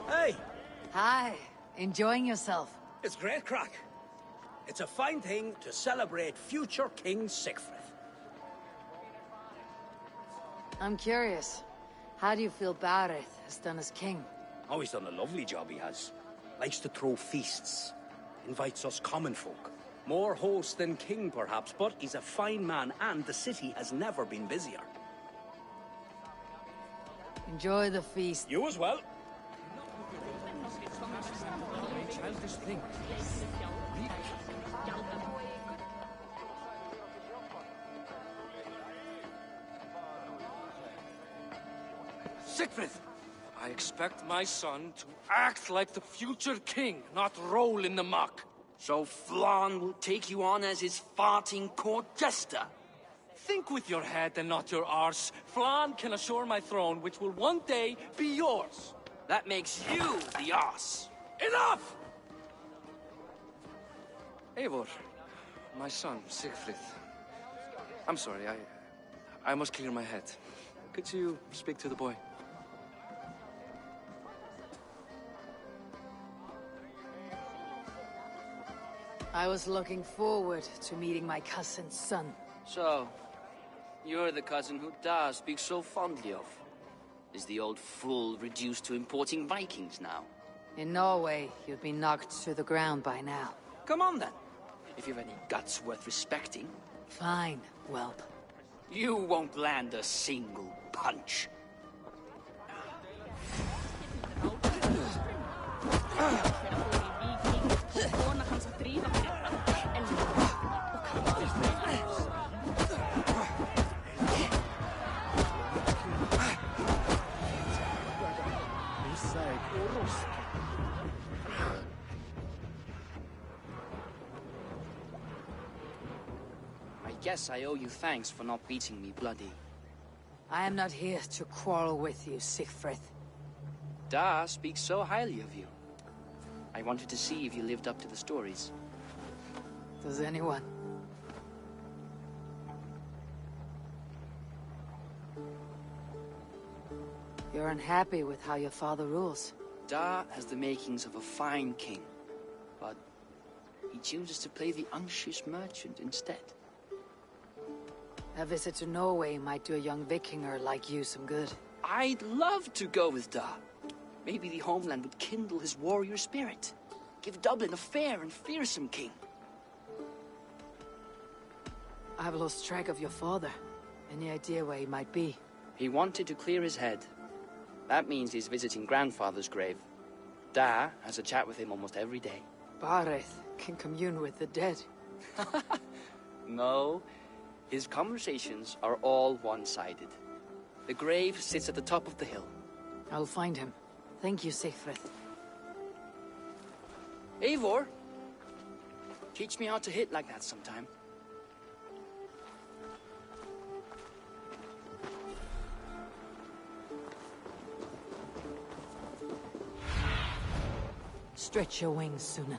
Hey! Hi. Enjoying yourself? It's great crack. It's a fine thing to celebrate future King Sigfrid. I'm curious. How do you feel Barad has done as king? Oh, he's done a lovely job, he has. Likes to throw feasts. Invites us common folk. More host than king, perhaps, but he's a fine man, and the city has never been busier. Enjoy the feast. You as well. Childish thing. Siegfried! I expect my son to act like the future king, not roll in the muck. So Flann will take you on as his farting court jester? Think with your head and not your arse. Flann can assure my throne, which will one day be yours. That makes you the arse. Enough! Eivor, my son, Siegfried. I'm sorry, I must clear my head. Could you speak to the boy? I was looking forward to meeting my cousin's son. So, you're the cousin who Da speaks so fondly of. Is the old fool reduced to importing Vikings now? In Norway, you'd be knocked to the ground by now. Come on then, if you've any guts worth respecting. Fine, whelp. You won't land a single punch. I guess I owe you thanks for not beating me bloody. I am not here to quarrel with you, Siegfried. Da speaks so highly of you. I wanted to see if you lived up to the stories. Does anyone? You're unhappy with how your father rules? Da has the makings of a fine king, but he chooses to play the anxious merchant instead. A visit to Norway might do a young Vikinger like you some good. I'd love to go with Da. Maybe the homeland would kindle his warrior spirit. Give Dublin a fair and fearsome king. I've lost track of your father. Any idea where he might be? He wanted to clear his head. That means he's visiting grandfather's grave. Da has a chat with him almost every day. Bareth can commune with the dead. No, his conversations are all one-sided. The grave sits at the top of the hill. I'll find him. Thank you, Siegfried. Eivor, teach me how to hit like that sometime. Stretch your wings, Sunan.